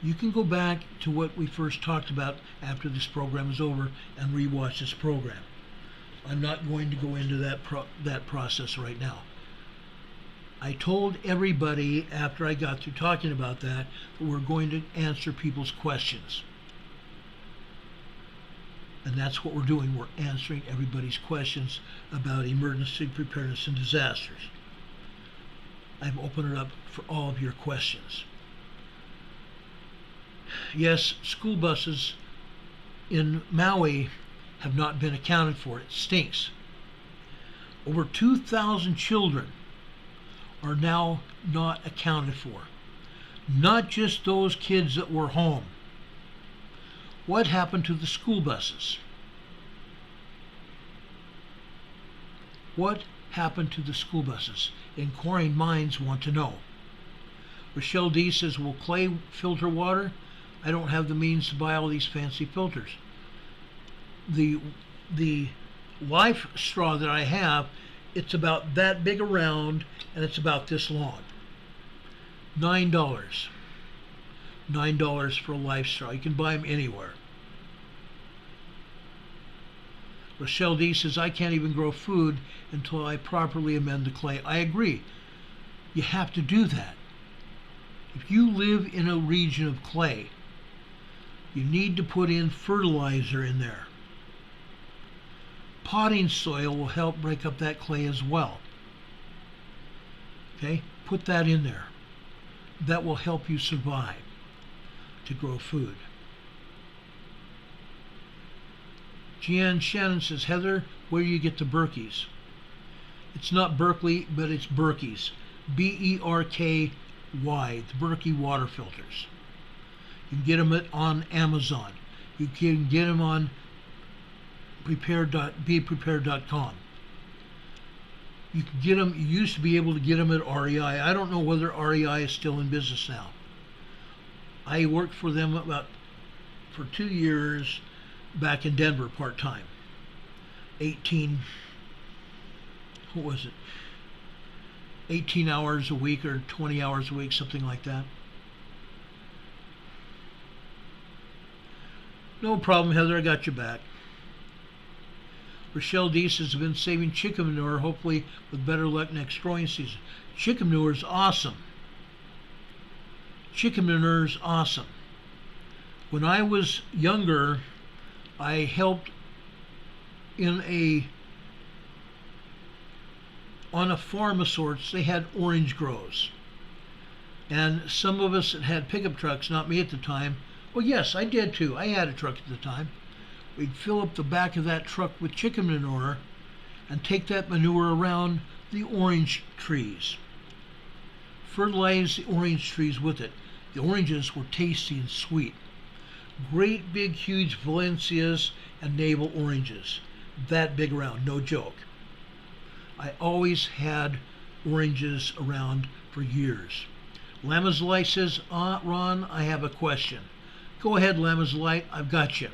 You can go back to what we first talked about after this program is over and rewatch this program. I'm not going to go into that process right now. I told everybody after I got through talking about that we're going to answer people's questions. And that's what we're doing. We're answering everybody's questions about emergency preparedness and disasters. I've opened it up for all of your questions. Yes, school buses in Maui have not been accounted for. It stinks. Over 2,000 children are now not accounted for. Not just those kids that were home. What happened to the school buses? What happened to the school buses? Inquiring minds want to know. Rochelle D says, will clay filter water? I don't have the means to buy all these fancy filters. The life straw that I have, it's about that big around and it's about this long. $9. $9 for a life straw. You can buy them anywhere. Rochelle D says, I can't even grow food until I properly amend the clay. I agree. You have to do that. If you live in a region of clay, you need to put in fertilizer in there. Potting soil will help break up that clay as well. Okay, put that in there. That will help you survive to grow food. Jeanne Shannon says, Heather, where do you get the Berkeys? It's not Berkeley, but it's Berkeys. B-E-R-K-Y, the Berkey water filters. You can get them on Amazon. You can get them on beprepared.com. You can get them. You used to be able to get them at REI. I don't know whether REI is still in business now. I worked for them for 2 years back in Denver part-time. 18 hours a week or 20 hours a week, something like that. No problem, Heather, I got you back. Rochelle Deese has been saving chicken manure, hopefully with better luck next growing season. Chicken manure is awesome. Chicken manure is awesome. When I was younger, I helped on a farm of sorts. They had orange grows. And some of us that had pickup trucks, not me at the time, well, yes, I did too. I had a truck at the time. We'd fill up the back of that truck with chicken manure and take that manure around the orange trees. Fertilize the orange trees with it. The oranges were tasty and sweet. Great big huge Valencias and navel oranges. That big around, no joke. I always had oranges around for years. Lamazalite says, Ron, I have a question. Go ahead, Lamazalite, I've got you.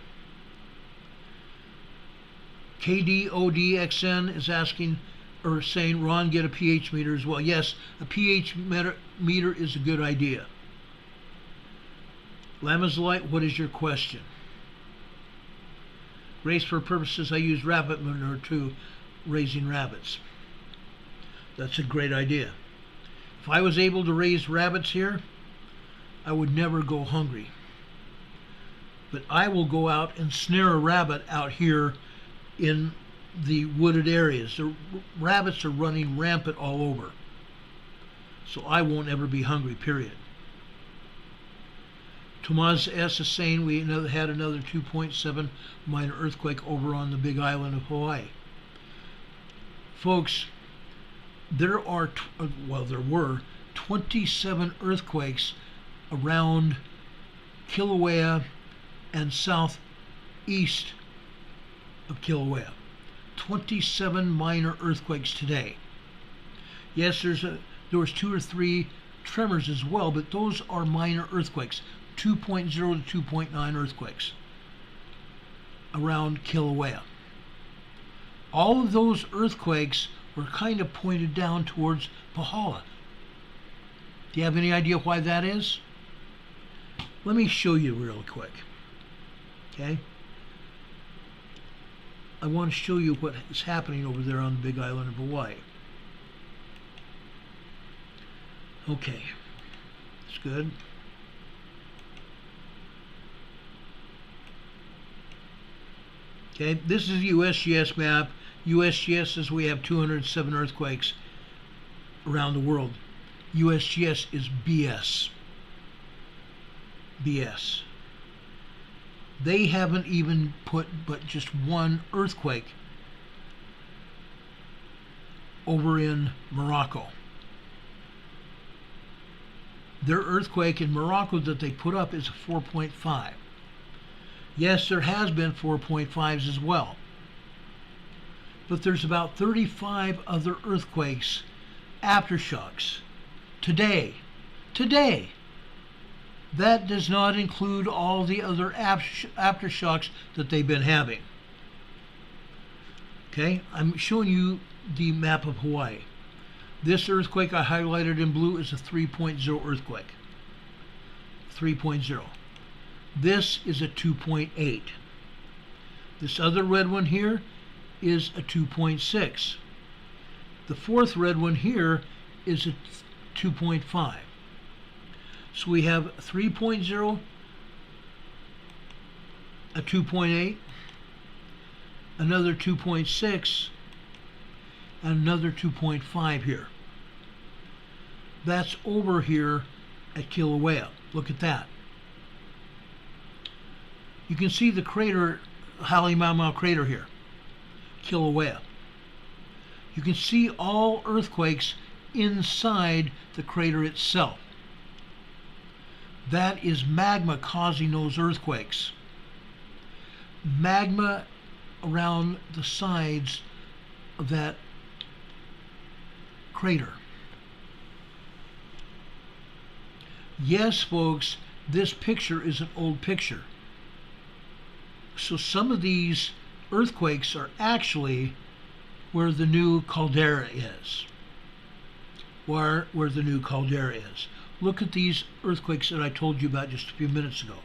KDODXN is asking or saying, Ron, get a pH meter as well. Yes, a pH meter is a good idea. Lamazalite, what is your question? Race for purposes, I use rabbit manure too, raising rabbits. That's a great idea. If I was able to raise rabbits here, I would never go hungry. But I will go out and snare a rabbit out here in the wooded areas. The rabbits are running rampant all over. So I won't ever be hungry, period. Tomas S. is saying we had another 2.7 minor earthquake over on the Big Island of Hawaii. Folks, there were 27 earthquakes around Kilauea and southeast of Kilauea. 27 minor earthquakes today. Yes, there was 2 or 3 tremors as well, but those are minor earthquakes. 2.0 to 2.9 earthquakes around Kilauea. All of those earthquakes were kind of pointed down towards Pahala. Do you have any idea why that is? Let me show you real quick. Okay? I want to show you what is happening over there on the Big Island of Hawaii. Okay. That's good. Okay, this is a USGS map. USGS says we have 207 earthquakes around the world. USGS is BS. BS. They haven't even put but just one earthquake over in Morocco. Their earthquake in Morocco that they put up is a 4.5. Yes, there has been 4.5s as well. But there's about 35 other earthquakes, aftershocks, today. That does not include all the other aftershocks that they've been having. Okay, I'm showing you the map of Hawaii. This earthquake I highlighted in blue is a 3.0 earthquake. 3.0. This is a 2.8. This other red one here is a 2.6. The fourth red one here is a 2.5. So we have a 3.0, a 2.8, another 2.6, and another 2.5 here. That's over here at Kilauea. Look at that. You can see the crater, Halemaumau crater here, Kilauea. You can see all earthquakes inside the crater itself. That is magma causing those earthquakes. Magma around the sides of that crater. Yes, folks, this picture is an old picture. So some of these earthquakes are actually where the new caldera is. Where the new caldera is. Look at these earthquakes that I told you about just a few minutes ago.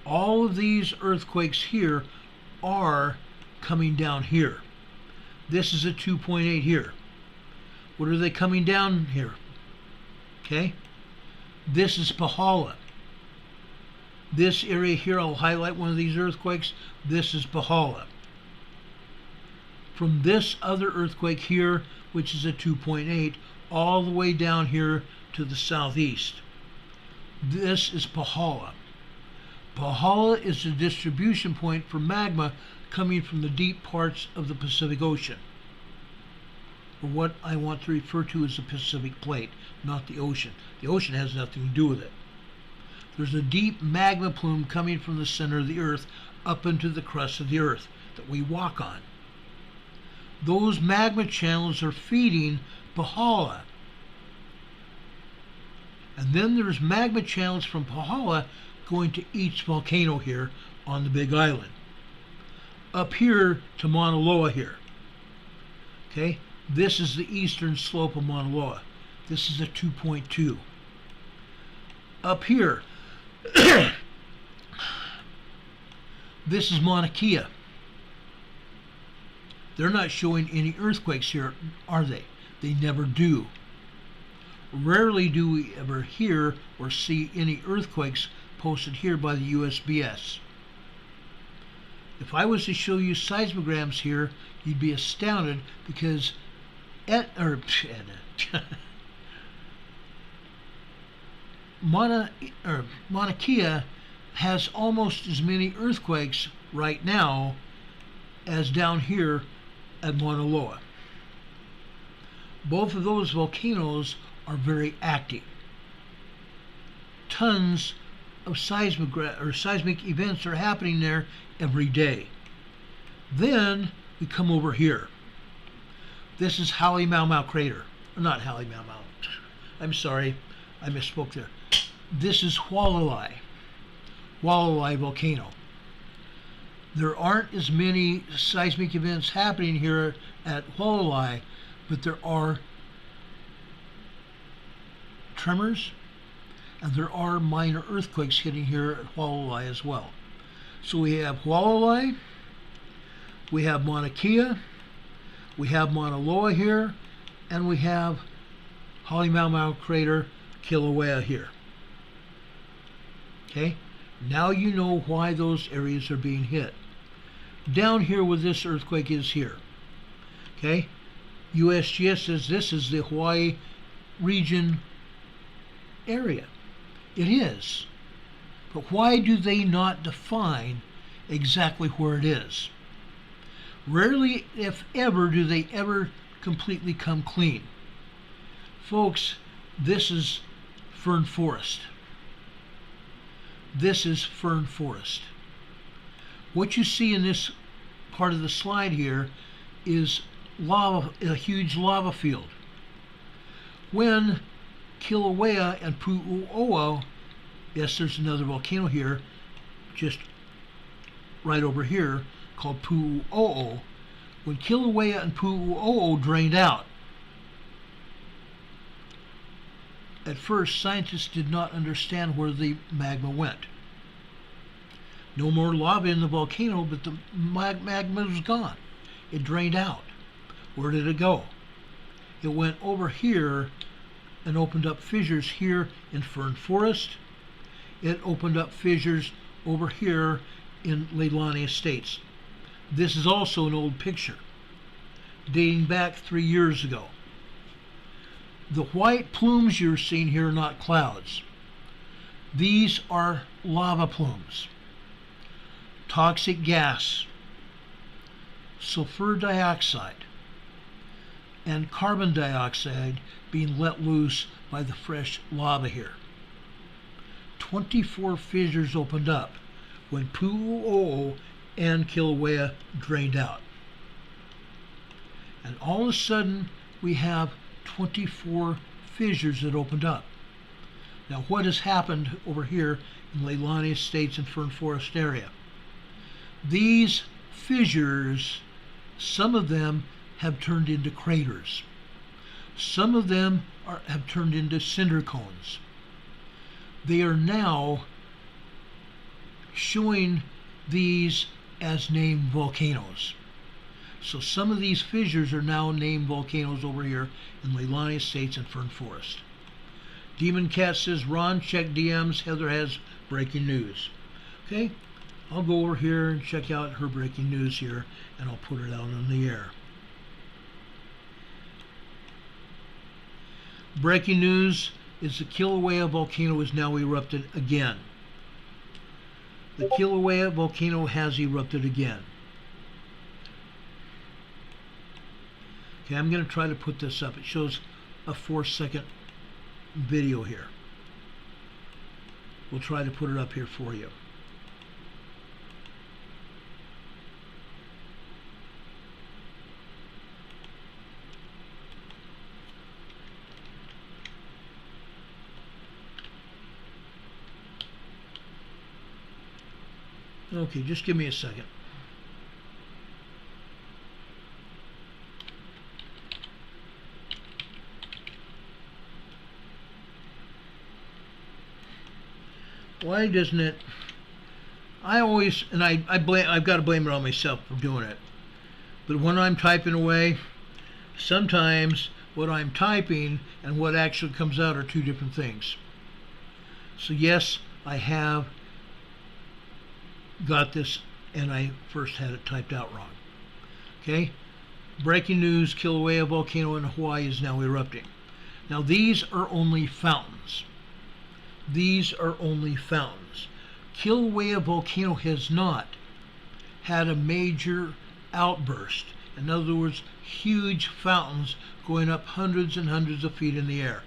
All of these earthquakes here are coming down here. This is a 2.8 here. What are they coming down here? Okay? This is Pahala. This area here, I'll highlight one of these earthquakes. This is Pahala. From this other earthquake here, which is a 2.8, all the way down here to the southeast. This is Pahala. Pahala is the distribution point for magma coming from the deep parts of the Pacific Ocean, or what I want to refer to as the Pacific Plate, not the ocean. The ocean has nothing to do with it. There's a deep magma plume coming from the center of the Earth up into the crust of the Earth that we walk on. Those magma channels are feeding Pahala. And then there's magma channels from Pahala going to each volcano here on the Big Island. Up here to Mauna Loa here. Okay, this is the eastern slope of Mauna Loa. This is a 2.2. Up here, this is Mauna Kea. They're not showing any earthquakes here, are they? They never do. Rarely do we ever hear or see any earthquakes posted here by the USBS. If I was to show you seismograms here, you'd be astounded because Mauna Kea has almost as many earthquakes right now as down here at Mauna Loa. Both of those volcanoes are very active. Tons of seismic events are happening there every day. Then we come over here. This is Halemaumau crater. Not Halemaumau. I'm sorry, I misspoke there. This is Hualalai volcano. There aren't as many seismic events happening here at Hualalai, but there are tremors and there are minor earthquakes hitting here at Hualalai as well. So we have Hualalai, we have Mauna Kea, we have Mauna Loa here, and we have Halemaumau crater, Kilauea here. Okay, now you know why those areas are being hit. Down here where this earthquake is here. Okay, USGS says this is the Hawaii region area. It is. But why do they not define exactly where it is? Rarely, if ever, do they ever completely come clean. Folks, this is fern forest. This is fern forest. What you see in this part of the slide here is lava, a huge lava field. When Kilauea and Pu'u'oa, yes, there's another volcano here, just right over here, called Pu'u'oa. When Kilauea and Pu'u'oa drained out, at first scientists did not understand where the magma went. No more lava in the volcano, but the magma was gone. It drained out. Where did it go? It went over here and opened up fissures here in fern forest. It opened up fissures over here in Leilani Estates. This is also an old picture dating back 3 years ago. The white plumes you're seeing here are not clouds. These are lava plumes. Toxic gas, sulfur dioxide, and carbon dioxide being let loose by the fresh lava here. 24 fissures opened up when Pu'u'o and Kilauea drained out. And all of a sudden, we have 24 fissures that opened up. Now, what has happened over here in Leilani Estates and Fern Forest area? These fissures, some of them have turned into craters. Some of them have turned into cinder cones. They are now showing these as named volcanoes. So some of these fissures are now named volcanoes over here in Leilani Estates and Fern Forest. Demon Cat says, Ron, check DMs. Heather has breaking news. Okay, I'll go over here and check out her breaking news here, and I'll put it out on the air. Breaking news is the Kilauea volcano is now erupted again. The Kilauea volcano has erupted again. Okay, I'm going to try to put this up. It shows a 4-second video here. We'll try to put it up here for you. Okay, just give me a second. Why doesn't it? I always, and I've got to blame it on myself for doing it. But when I'm typing away, sometimes what I'm typing and what actually comes out are two different things. So yes, I have got this, and I first had it typed out wrong. Okay, breaking news: Kilauea volcano in Hawaii is now erupting. Now these are only fountains. These are only fountains. Kilauea volcano has not had a major outburst. In other words, huge fountains going up hundreds and hundreds of feet in the air,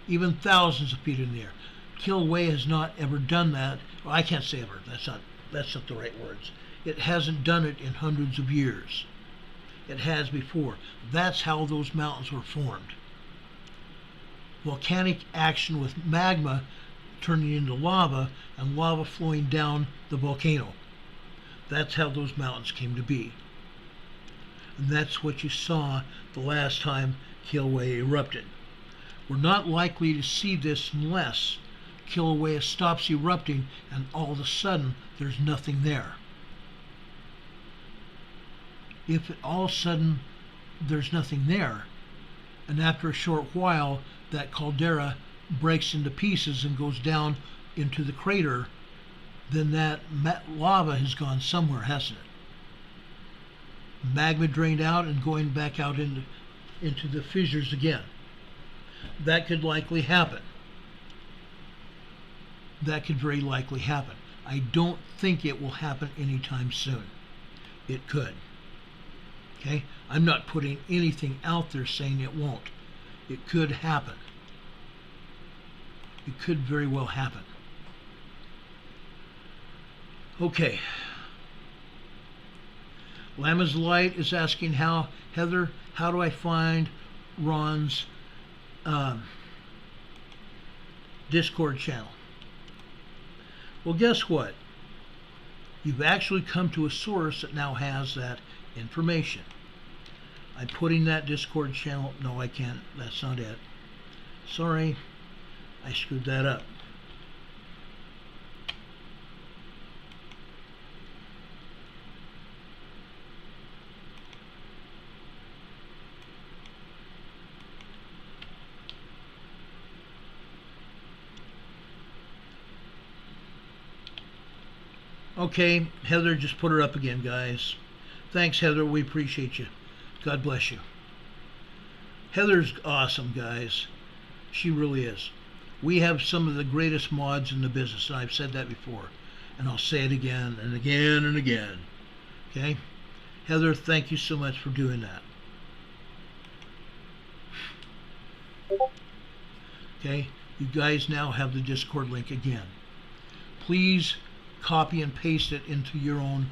even thousands of feet in the air. Kilauea has not ever done that. Well, I can't say ever. That's not the right words. It hasn't done it in hundreds of years. It has before. That's how those mountains were formed. Volcanic action with magma turning into lava and lava flowing down the volcano. That's how those mountains came to be. And that's what you saw the last time Kilauea erupted. We're not likely to see this unless Kilauea stops erupting and all of a sudden there's nothing there. If all of a sudden there's nothing there, and after a short while that caldera breaks into pieces and goes down into the crater, then that lava has gone somewhere, hasn't it? Magma drained out and going back out into the fissures again. That could likely happen. That could very likely happen. I don't think it will happen anytime soon. It could. Okay? I'm not putting anything out there saying it won't. It could happen. It could very well happen. Okay. Lama's Light is asking Heather, how do I find Ron's Discord channel? Well, guess what? You've actually come to a source that now has that information. I'm putting that Discord channel. No, I can't. That's not it. Sorry. I screwed that up. Okay, Heather, just put her up again, guys. Thanks, Heather. We appreciate you. God bless you. Heather's awesome, guys. She really is. We have some of the greatest mods in the business, and I've said that before, and I'll say it again and again and again. Okay? Heather, thank you so much for doing that. Okay? You guys now have the Discord link again. please copy and paste it into your own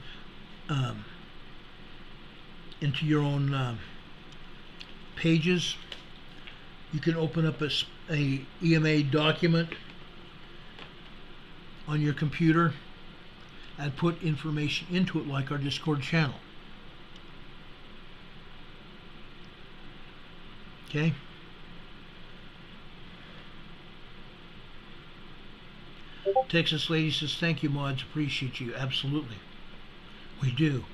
pages. You can open up a EMA document on your computer and put information into it, like our Discord channel. Okay? Texas Lady says, thank you, mods. Appreciate you. Absolutely. We do.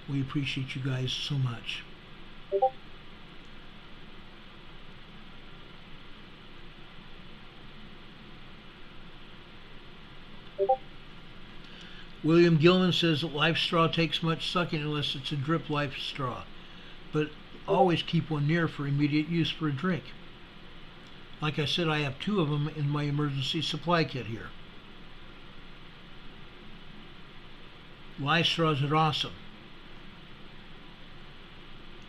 We appreciate you guys so much. William Gilman says that life straw takes much sucking unless it's a drip life straw, but always keep one near for immediate use for a drink. Like I said, I have 2 of them in my emergency supply kit here. Life straws are awesome.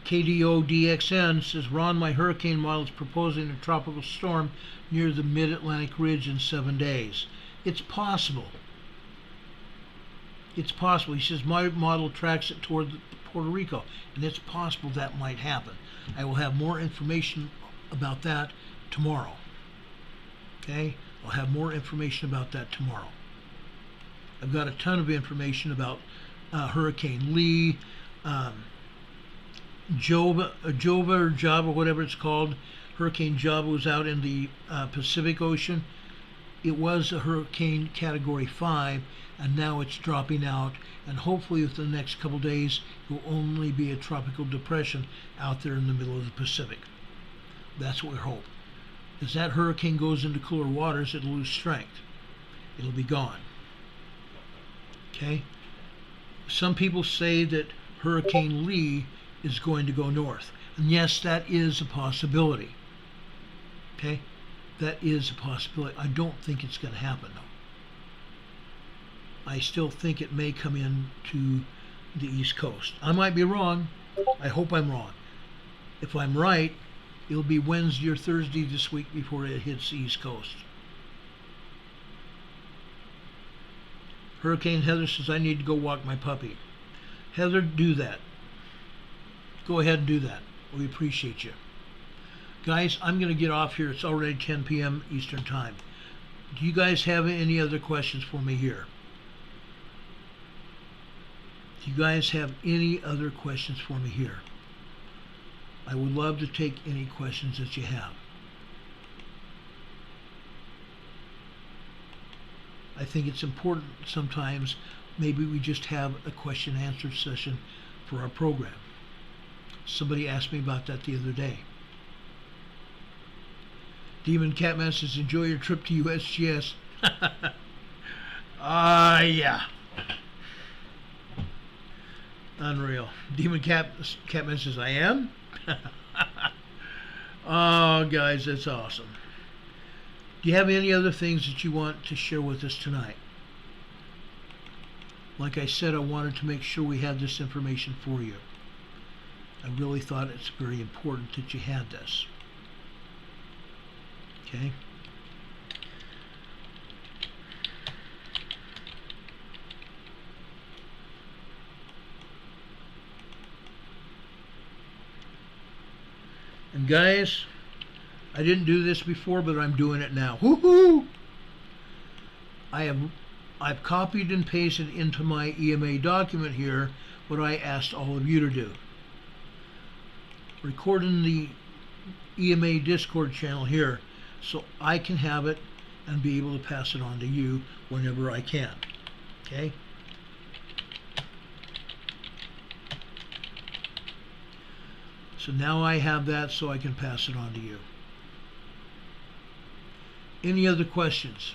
KDODXN says, Ron, my hurricane model is proposing a tropical storm near the mid-Atlantic ridge in 7 days. It's possible. It's possible. He says, my model tracks it toward Puerto Rico, and it's possible that might happen. I will have more information about that tomorrow. Okay? I'll have more information about that tomorrow. I've got a ton of information about Hurricane Lee, Java, whatever it's called. Hurricane Java was out in the Pacific Ocean. It was a hurricane category 5, and now it's dropping out, and hopefully within the next couple days it will only be a tropical depression out there in the middle of the Pacific. That's what we hope. As that hurricane goes into cooler waters, it'll lose strength. It'll be gone. Okay? Some people say that Hurricane Lee is going to go north. And yes, that is a possibility. Okay? That is a possibility. I don't think it's going to happen, though. I still think it may come in to the East Coast. I might be wrong. I hope I'm wrong. If I'm right, it'll be Wednesday or Thursday this week before it hits the East Coast. Hurricane Heather says, I need to go walk my puppy. Heather, do that. Go ahead and do that. We appreciate you. Guys, I'm going to get off here. It's already 10 p.m. Eastern Time. Do you guys have any other questions for me here? Do you guys have any other questions for me here? I would love to take any questions that you have. I think it's important sometimes maybe we just have a question and answer session for our program. Somebody asked me about that the other day. Demon Catman says, enjoy your trip to USGS. Yeah. Unreal. Demon Catman says, I am? Oh, guys, that's awesome. Do you have any other things that you want to share with us tonight? Like I said, I wanted to make sure we had this information for you. I really thought it's very important that you had this. Okay? And guys, I didn't do this before, but I'm doing it now. Woohoo! I've copied and pasted into my EMA document here what I asked all of you to do. Recording the EMA Discord channel here so I can have it and be able to pass it on to you whenever I can. Okay? So now I have that so I can pass it on to you. Any other questions?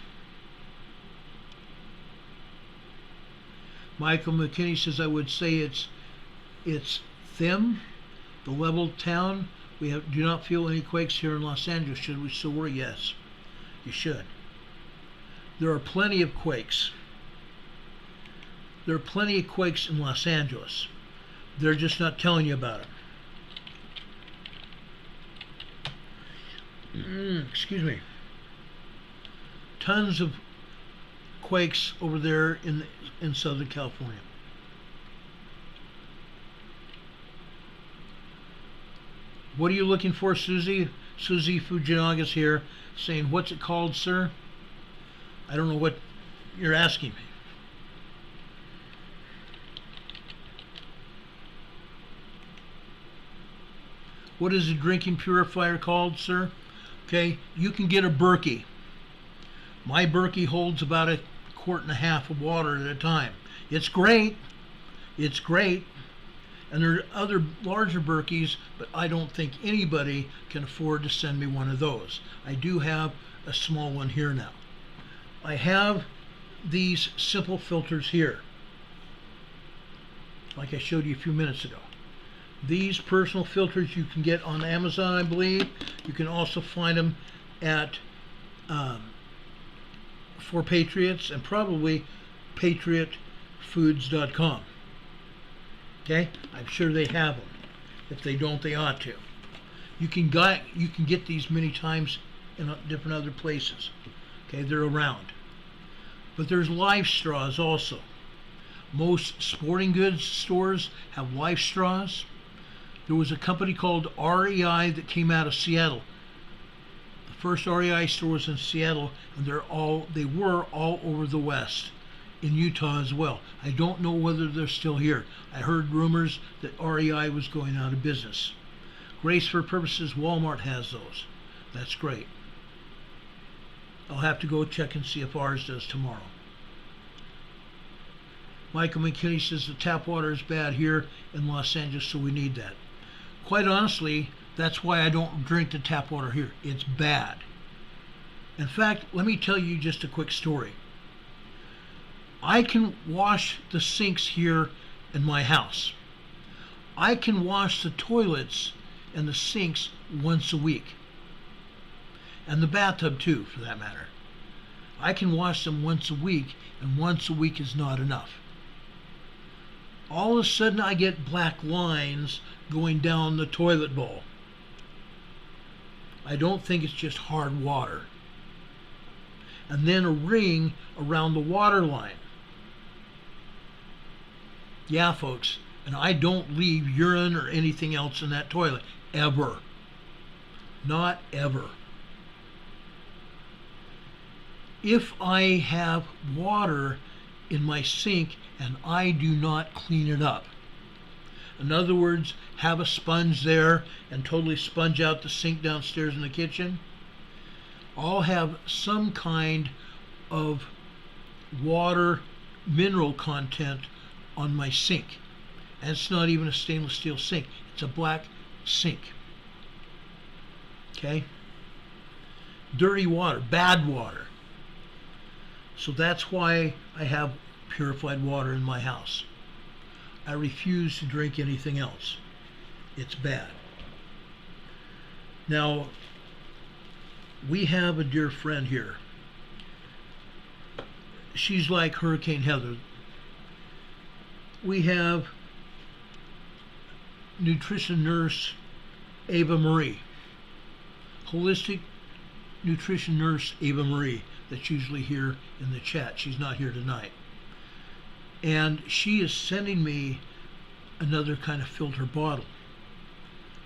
Michael McKinney says, I would say it's Thim, the level town. We do not feel any quakes here in Los Angeles. Should we still worry? Yes, you should. There are plenty of quakes. There are plenty of quakes in Los Angeles. They're just not telling you about them. excuse me, tons of quakes over there in Southern California. What are you looking for, Susie? Susie Fujinaga's here saying, what's it called, sir? I don't know what you're asking me. What is a drinking purifier called, sir? Okay, you can get a Berkey. My Berkey holds about 1.5 quarts of water at a time. It's great. It's great. And there are other larger Berkeys, but I don't think anybody can afford to send me one of those. I do have a small one here now. I have these simple filters here, like I showed you a few minutes ago. These personal filters you can get on Amazon, I believe. You can also find them at For Patriots and probably patriotfoods.com. Okay, I'm sure they have them. If they don't, they ought to. You can get these many times in different other places. Okay, they're around. But there's life straws also. Most sporting goods stores have life straws. There was a company called REI that came out of Seattle. The first REI store was in Seattle, and they were all over the West, in Utah as well. I don't know whether they're still here. I heard rumors that REI was going out of business. Grace for Purposes, Walmart has those. That's great. I'll have to go check and see if ours does tomorrow. Michael McKinney says the tap water is bad here in Los Angeles, so we need that. Quite honestly, that's why I don't drink the tap water here. It's bad. In fact, let me tell you just a quick story. I can wash the sinks here in my house. I can wash the toilets and the sinks once a week. And the bathtub too, for that matter. I can wash them once a week, and once a week is not enough. All of a sudden I get black lines going down the toilet bowl. I don't think it's just hard water. And then a ring around the water line. Yeah, folks, and I don't leave urine or anything else in that toilet, ever. Not ever. If I have water in my sink and I do not clean it up, in other words, have a sponge there and totally sponge out the sink downstairs in the kitchen, I'll have some kind of water mineral content on my sink. And it's not even a stainless steel sink. It's a black sink. Okay? Dirty water, bad water. So that's why I have purified water in my house. I refuse to drink anything else. It's bad. Now, we have a dear friend here. She's like Hurricane Heather. We have nutrition nurse Ava Marie. Holistic nutrition nurse Ava Marie, that's usually here in the chat. She's not here tonight. And she is sending me another kind of filter bottle.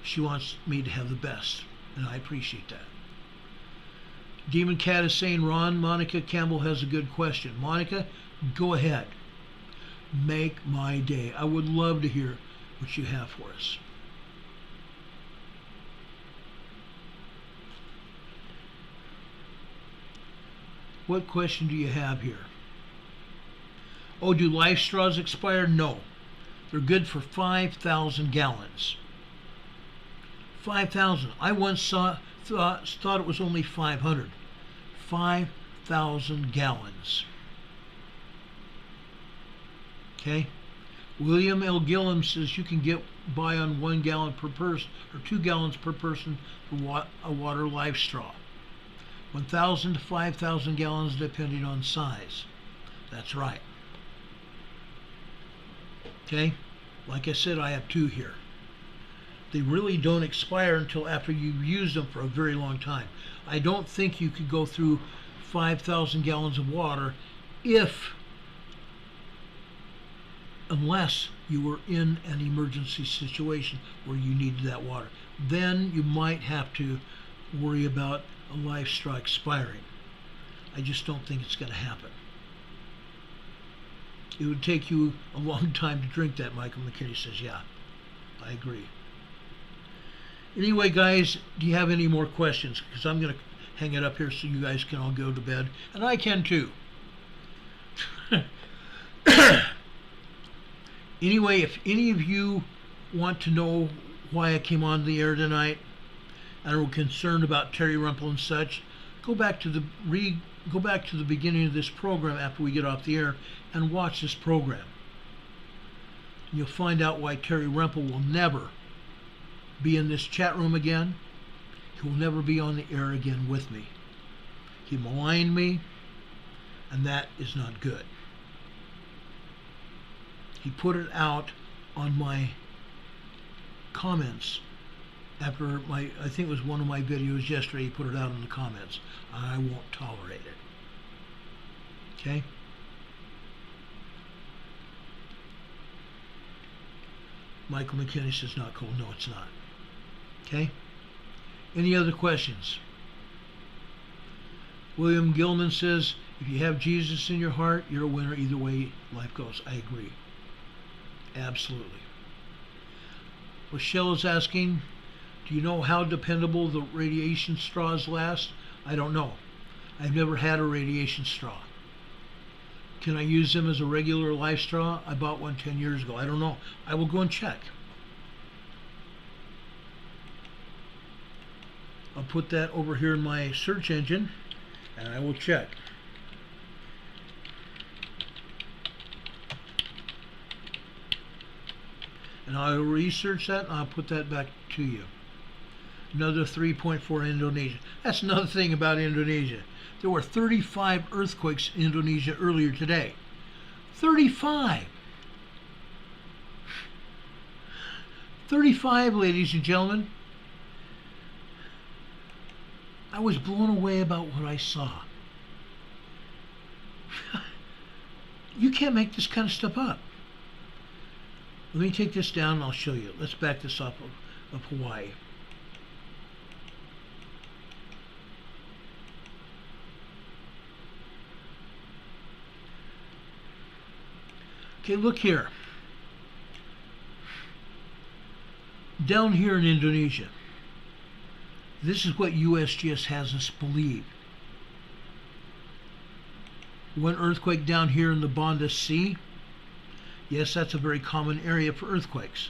She wants me to have the best, and I appreciate that. Demon Cat is saying, Ron, Monica Campbell has a good question. Monica, go ahead. Make my day. I would love to hear what you have for us. What question do you have here? Oh, do life straws expire? No. They're good for 5,000 gallons. 5,000. I once thought it was only 500. 5,000 gallons. Okay? William L. Gillum says you can get by on 1 gallon per person, or 2 gallons per person for a water life straw. 1,000 to 5,000 gallons depending on size. That's right. Okay? Like I said, I have 2 here. They really don't expire until after you've used them for a very long time. I don't think you could go through 5,000 gallons of water unless you were in an emergency situation where you needed that water. Then you might have to worry about a life straw expiring. I just don't think it's going to happen. It would take you a long time to drink that, Michael McKinney says. Yeah, I agree. Anyway, guys, do you have any more questions? Because I'm going to hang it up here so you guys can all go to bed. And I can too. Anyway, if any of you want to know why I came on the air tonight and are concerned about Terry Rempel and such, go back to the beginning of this program after we get off the air and watch this program. You'll find out why Terry Rempel will never be in this chat room again. He will never be on the air again with me. He maligned me, and that is not good. He put it out on my comments after I think it was one of my videos yesterday. He put it out in the comments. I won't tolerate it. Okay? Michael McKinney says not cool. No, it's not. Okay? Any other questions? William Gilman says, if you have Jesus in your heart, you're a winner either way life goes. I agree. Absolutely. Michelle is asking, do you know how dependable the radiation straws last? I don't know. I've never had a radiation straw. Can I use them as a regular life straw? I bought one 10 years ago. I don't know. I will go and check. I'll put that over here in my search engine and I will check. And I'll research that and I'll put that back to you. Another 3.4 Indonesia. That's another thing about Indonesia. There were 35 earthquakes in Indonesia earlier today. 35! 35, ladies and gentlemen. I was blown away about what I saw. You can't make this kind of stuff up. Let me take this down and I'll show you. Let's back this up of Hawaii. Okay, look here. Down here in Indonesia, this is what USGS has us believe. One earthquake down here in the Banda Sea. Yes, that's a very common area for earthquakes.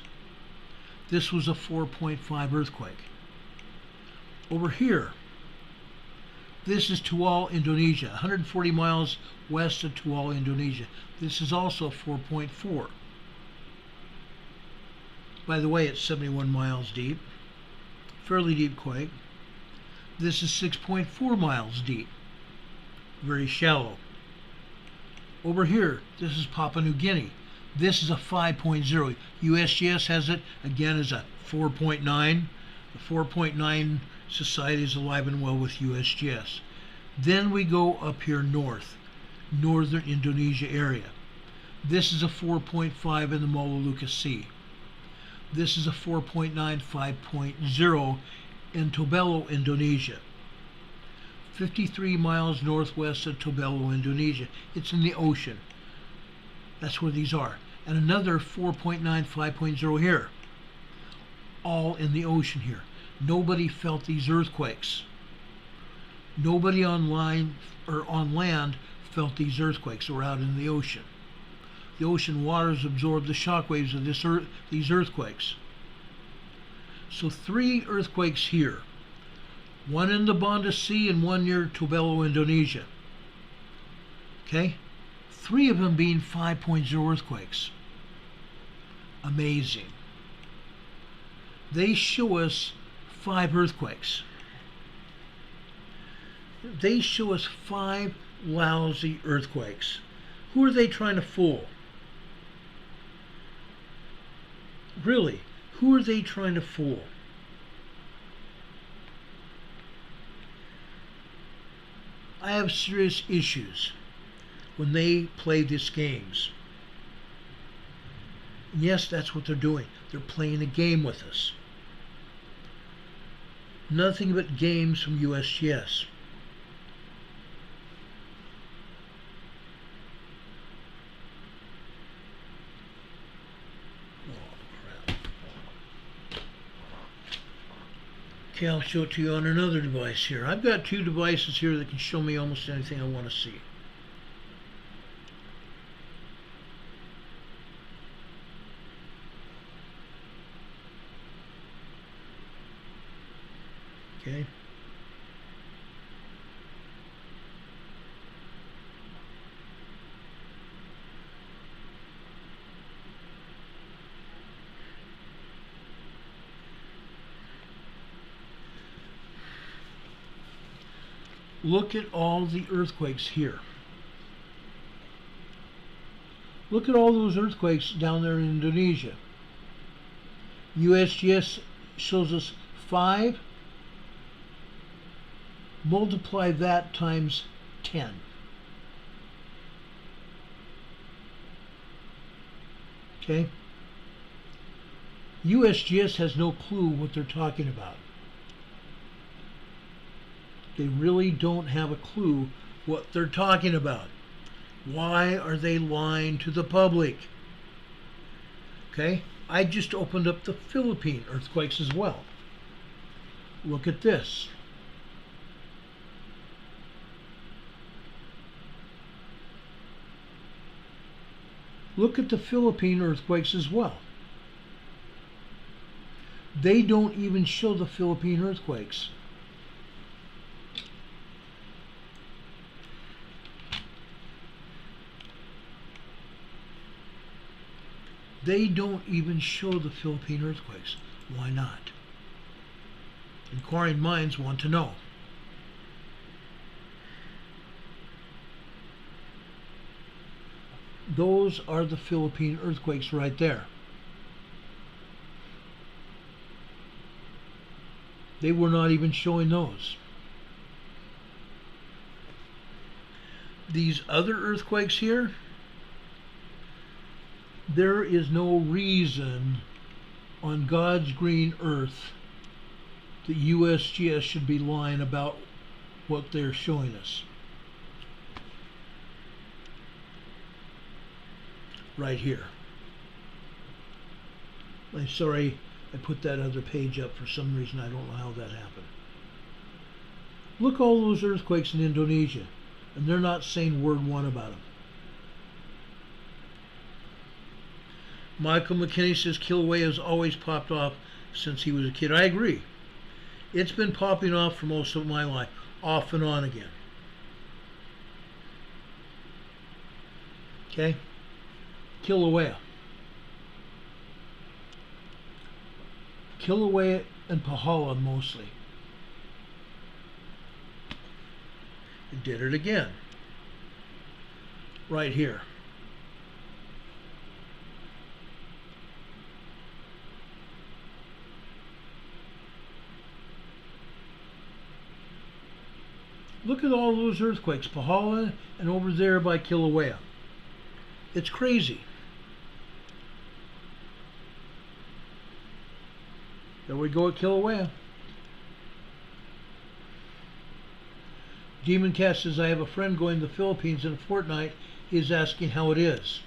This was a 4.5 earthquake. Over here, this is Tual, Indonesia, 140 miles west of Tual, Indonesia. This is also 4.4. By the way, it's 71 miles deep. Fairly deep quake. This is 6.4 miles deep. Very shallow. Over here, this is Papua New Guinea. This is a 5.0. USGS has it, again, as a 4.9. The 4.9 society is alive and well with USGS. Then we go up here north, northern Indonesia area. This is a 4.5 in the Molucca Sea. This is a 4.9, 5.0 in Tobelo, Indonesia. 53 miles northwest of Tobelo, Indonesia. It's in the ocean. That's where these are. And another 4.9, 5.0 here. All in the ocean here. Nobody felt these earthquakes. Nobody on land felt these earthquakes. We're out in the ocean. The ocean waters absorb the shock waves of these earthquakes. So 3 earthquakes here. One in the Banda Sea and one near Tobelo, Indonesia. Okay? 3 of them being 5.0 earthquakes. Amazing. They show us 5 earthquakes. They show us 5 lousy earthquakes. Who are they trying to fool? Really, Who are they trying to fool? I have serious issues when they play these games. And yes, that's what they're doing. They're playing a game with us. Nothing but games from USGS. Okay, I'll show it to you on another device here. I've got two devices here that can show me almost anything I want to see. Okay. Look at all the earthquakes here. Look at all those earthquakes down there in Indonesia. USGS shows us 5. Multiply that times 10. Okay? USGS has no clue what they're talking about. They really don't have a clue what they're talking about. Why are they lying to the public? Okay? I just opened up the Philippine earthquakes as well. Look at this. Look at the Philippine earthquakes as well. They don't even show the Philippine earthquakes. They don't even show the Philippine earthquakes. Why not? Inquiring minds want to know. Those are the Philippine earthquakes right there. They were not even showing those. These other earthquakes here, there is no reason on God's green earth that USGS should be lying about what they're showing us. Right here. I'm sorry I put that other page up for some reason. I don't know how that happened. Look all those earthquakes in Indonesia, and they're not saying word one about them. Michael McKinney says Kilauea has always popped off since he was a kid. I agree. It's been popping off for most of my life, off and on again. Okay? Kilauea. Kilauea and Pahala mostly. It did it again. Right here. Look at all those earthquakes, Pahala and over there by Kilauea. It's crazy. There we go at Kilauea. Demon Cat says, I have a friend going to the Philippines in a fortnight. He is asking how it is.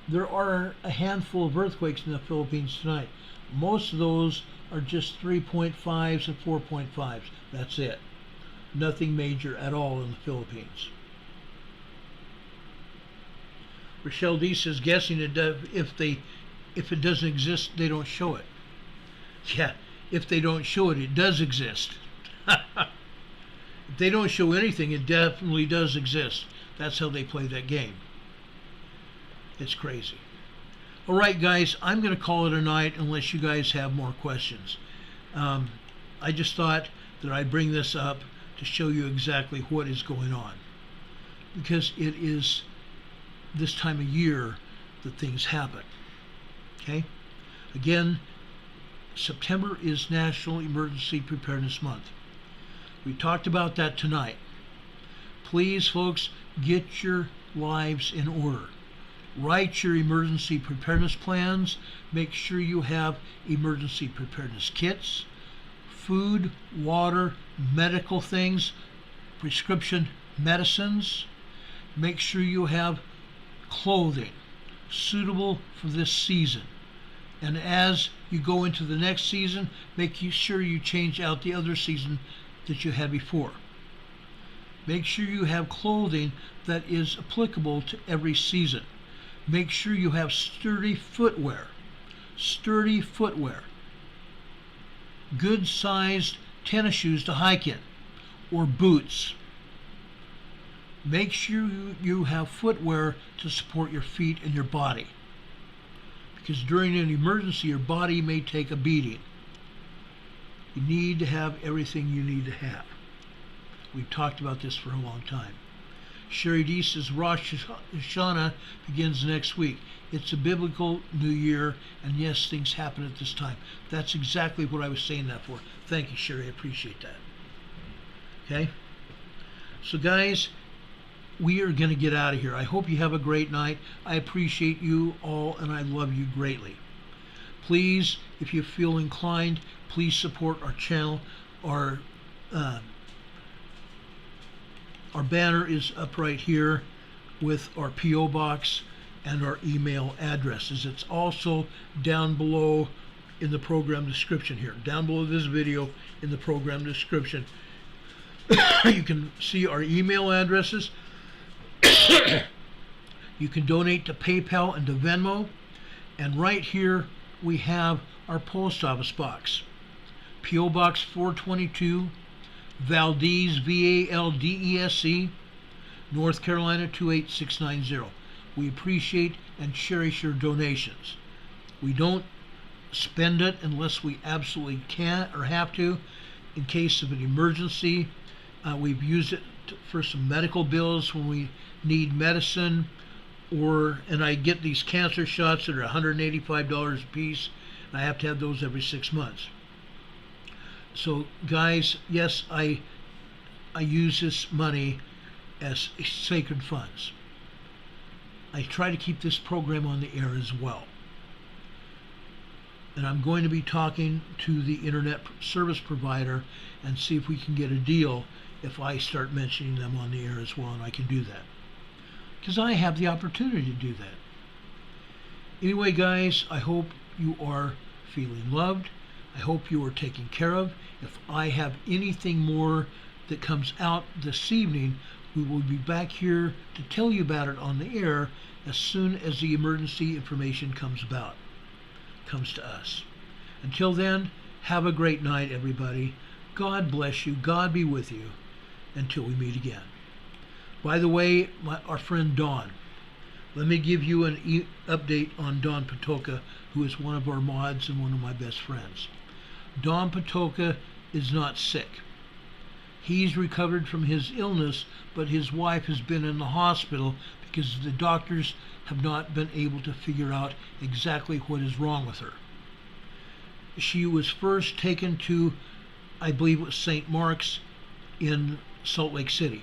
There are a handful of earthquakes in the Philippines tonight. Most of those are just 3.5s and 4.5s. That's it. Nothing major at all in the Philippines. Rochelle D says, guessing it does, if it doesn't exist, they don't show it. Yeah, if they don't show it, it does exist. If they don't show anything, it definitely does exist. That's how they play that game. It's crazy. All right, guys, I'm going to call it a night unless you guys have more questions. I just thought that I'd bring this up to show you exactly what is going on, because it is this time of year that things happen. Okay? Again, September is National Emergency Preparedness Month. We talked about that tonight. Please, folks, get your lives in order. Write your emergency preparedness plans. Make sure you have emergency preparedness kits, food, water, medical things, prescription medicines. Make sure you have clothing suitable for this season. And as you go into the next season, make sure you change out the other season that you had before. Make sure you have clothing that is applicable to every season. Make sure you have sturdy footwear. Sturdy footwear. Good sized tennis shoes to hike in, or boots. Make sure you have footwear to support your feet and your body. Because during an emergency, your body may take a beating. You need to have everything you need to have. We've talked about this for a long time. Sherry D says Rosh Hashanah begins next week. It's a biblical new year, and yes, things happen at this time. That's exactly what I was saying that for. Thank you, Sherry. I appreciate that. Okay? So, guys, we are going to get out of here. I hope you have a great night. I appreciate you all, and I love you greatly. Please, if you feel inclined, please support our channel. Our banner is up right here with our P.O. box and our email addresses. It's also down below in the program description here. Down below this video in the program description. You can see our email addresses. You can donate to PayPal and to Venmo. And right here we have our post office box. P.O. Box 422, Valdese, Valdese, North Carolina 28690. We appreciate and cherish your donations. We don't spend it unless we absolutely can or have to. In case of an emergency, we've used it for some medical bills when we need medicine, and I get these cancer shots that are $185 a piece, and I have to have those every 6 months. So, guys, yes, I use this money as sacred funds. I try to keep this program on the air as well. And I'm going to be talking to the internet service provider and see if we can get a deal if I start mentioning them on the air as well, and I can do that. Because I have the opportunity to do that. Anyway, guys, I hope you are feeling loved. I hope you are taken care of. If I have anything more that comes out this evening, we will be back here to tell you about it on the air as soon as the emergency information comes to us. Until then, have a great night, everybody. God bless you. God be with you until we meet again. By the way, our friend Dawn, let me give you an update on Don Patoka, who is one of our mods and one of my best friends. Don Patoka is not sick. He's recovered from his illness, but his wife has been in the hospital because the doctors have not been able to figure out exactly what is wrong with her. She was first taken to, I believe it was St. Mark's in Salt Lake City.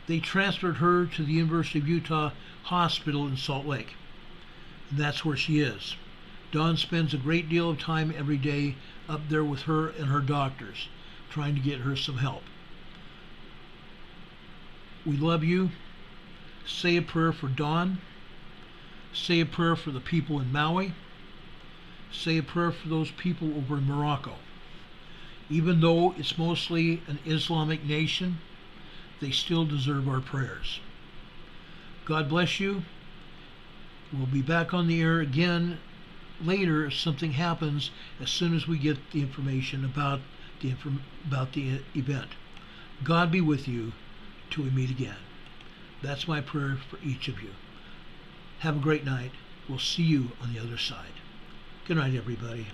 They transferred her to the University of Utah Hospital in Salt Lake. And that's where she is. Dawn spends a great deal of time every day up there with her and her doctors, trying to get her some help. We love you. Say a prayer for Dawn. Say a prayer for the people in Maui. Say a prayer for those people over in Morocco. Even though it's mostly an Islamic nation, they still deserve our prayers. God bless you. We'll be back on the air again later if something happens, as soon as we get the information about the event. God be with you till we meet again. That's my prayer for each of you. Have a great night. We'll see you on the other side. Good night, everybody.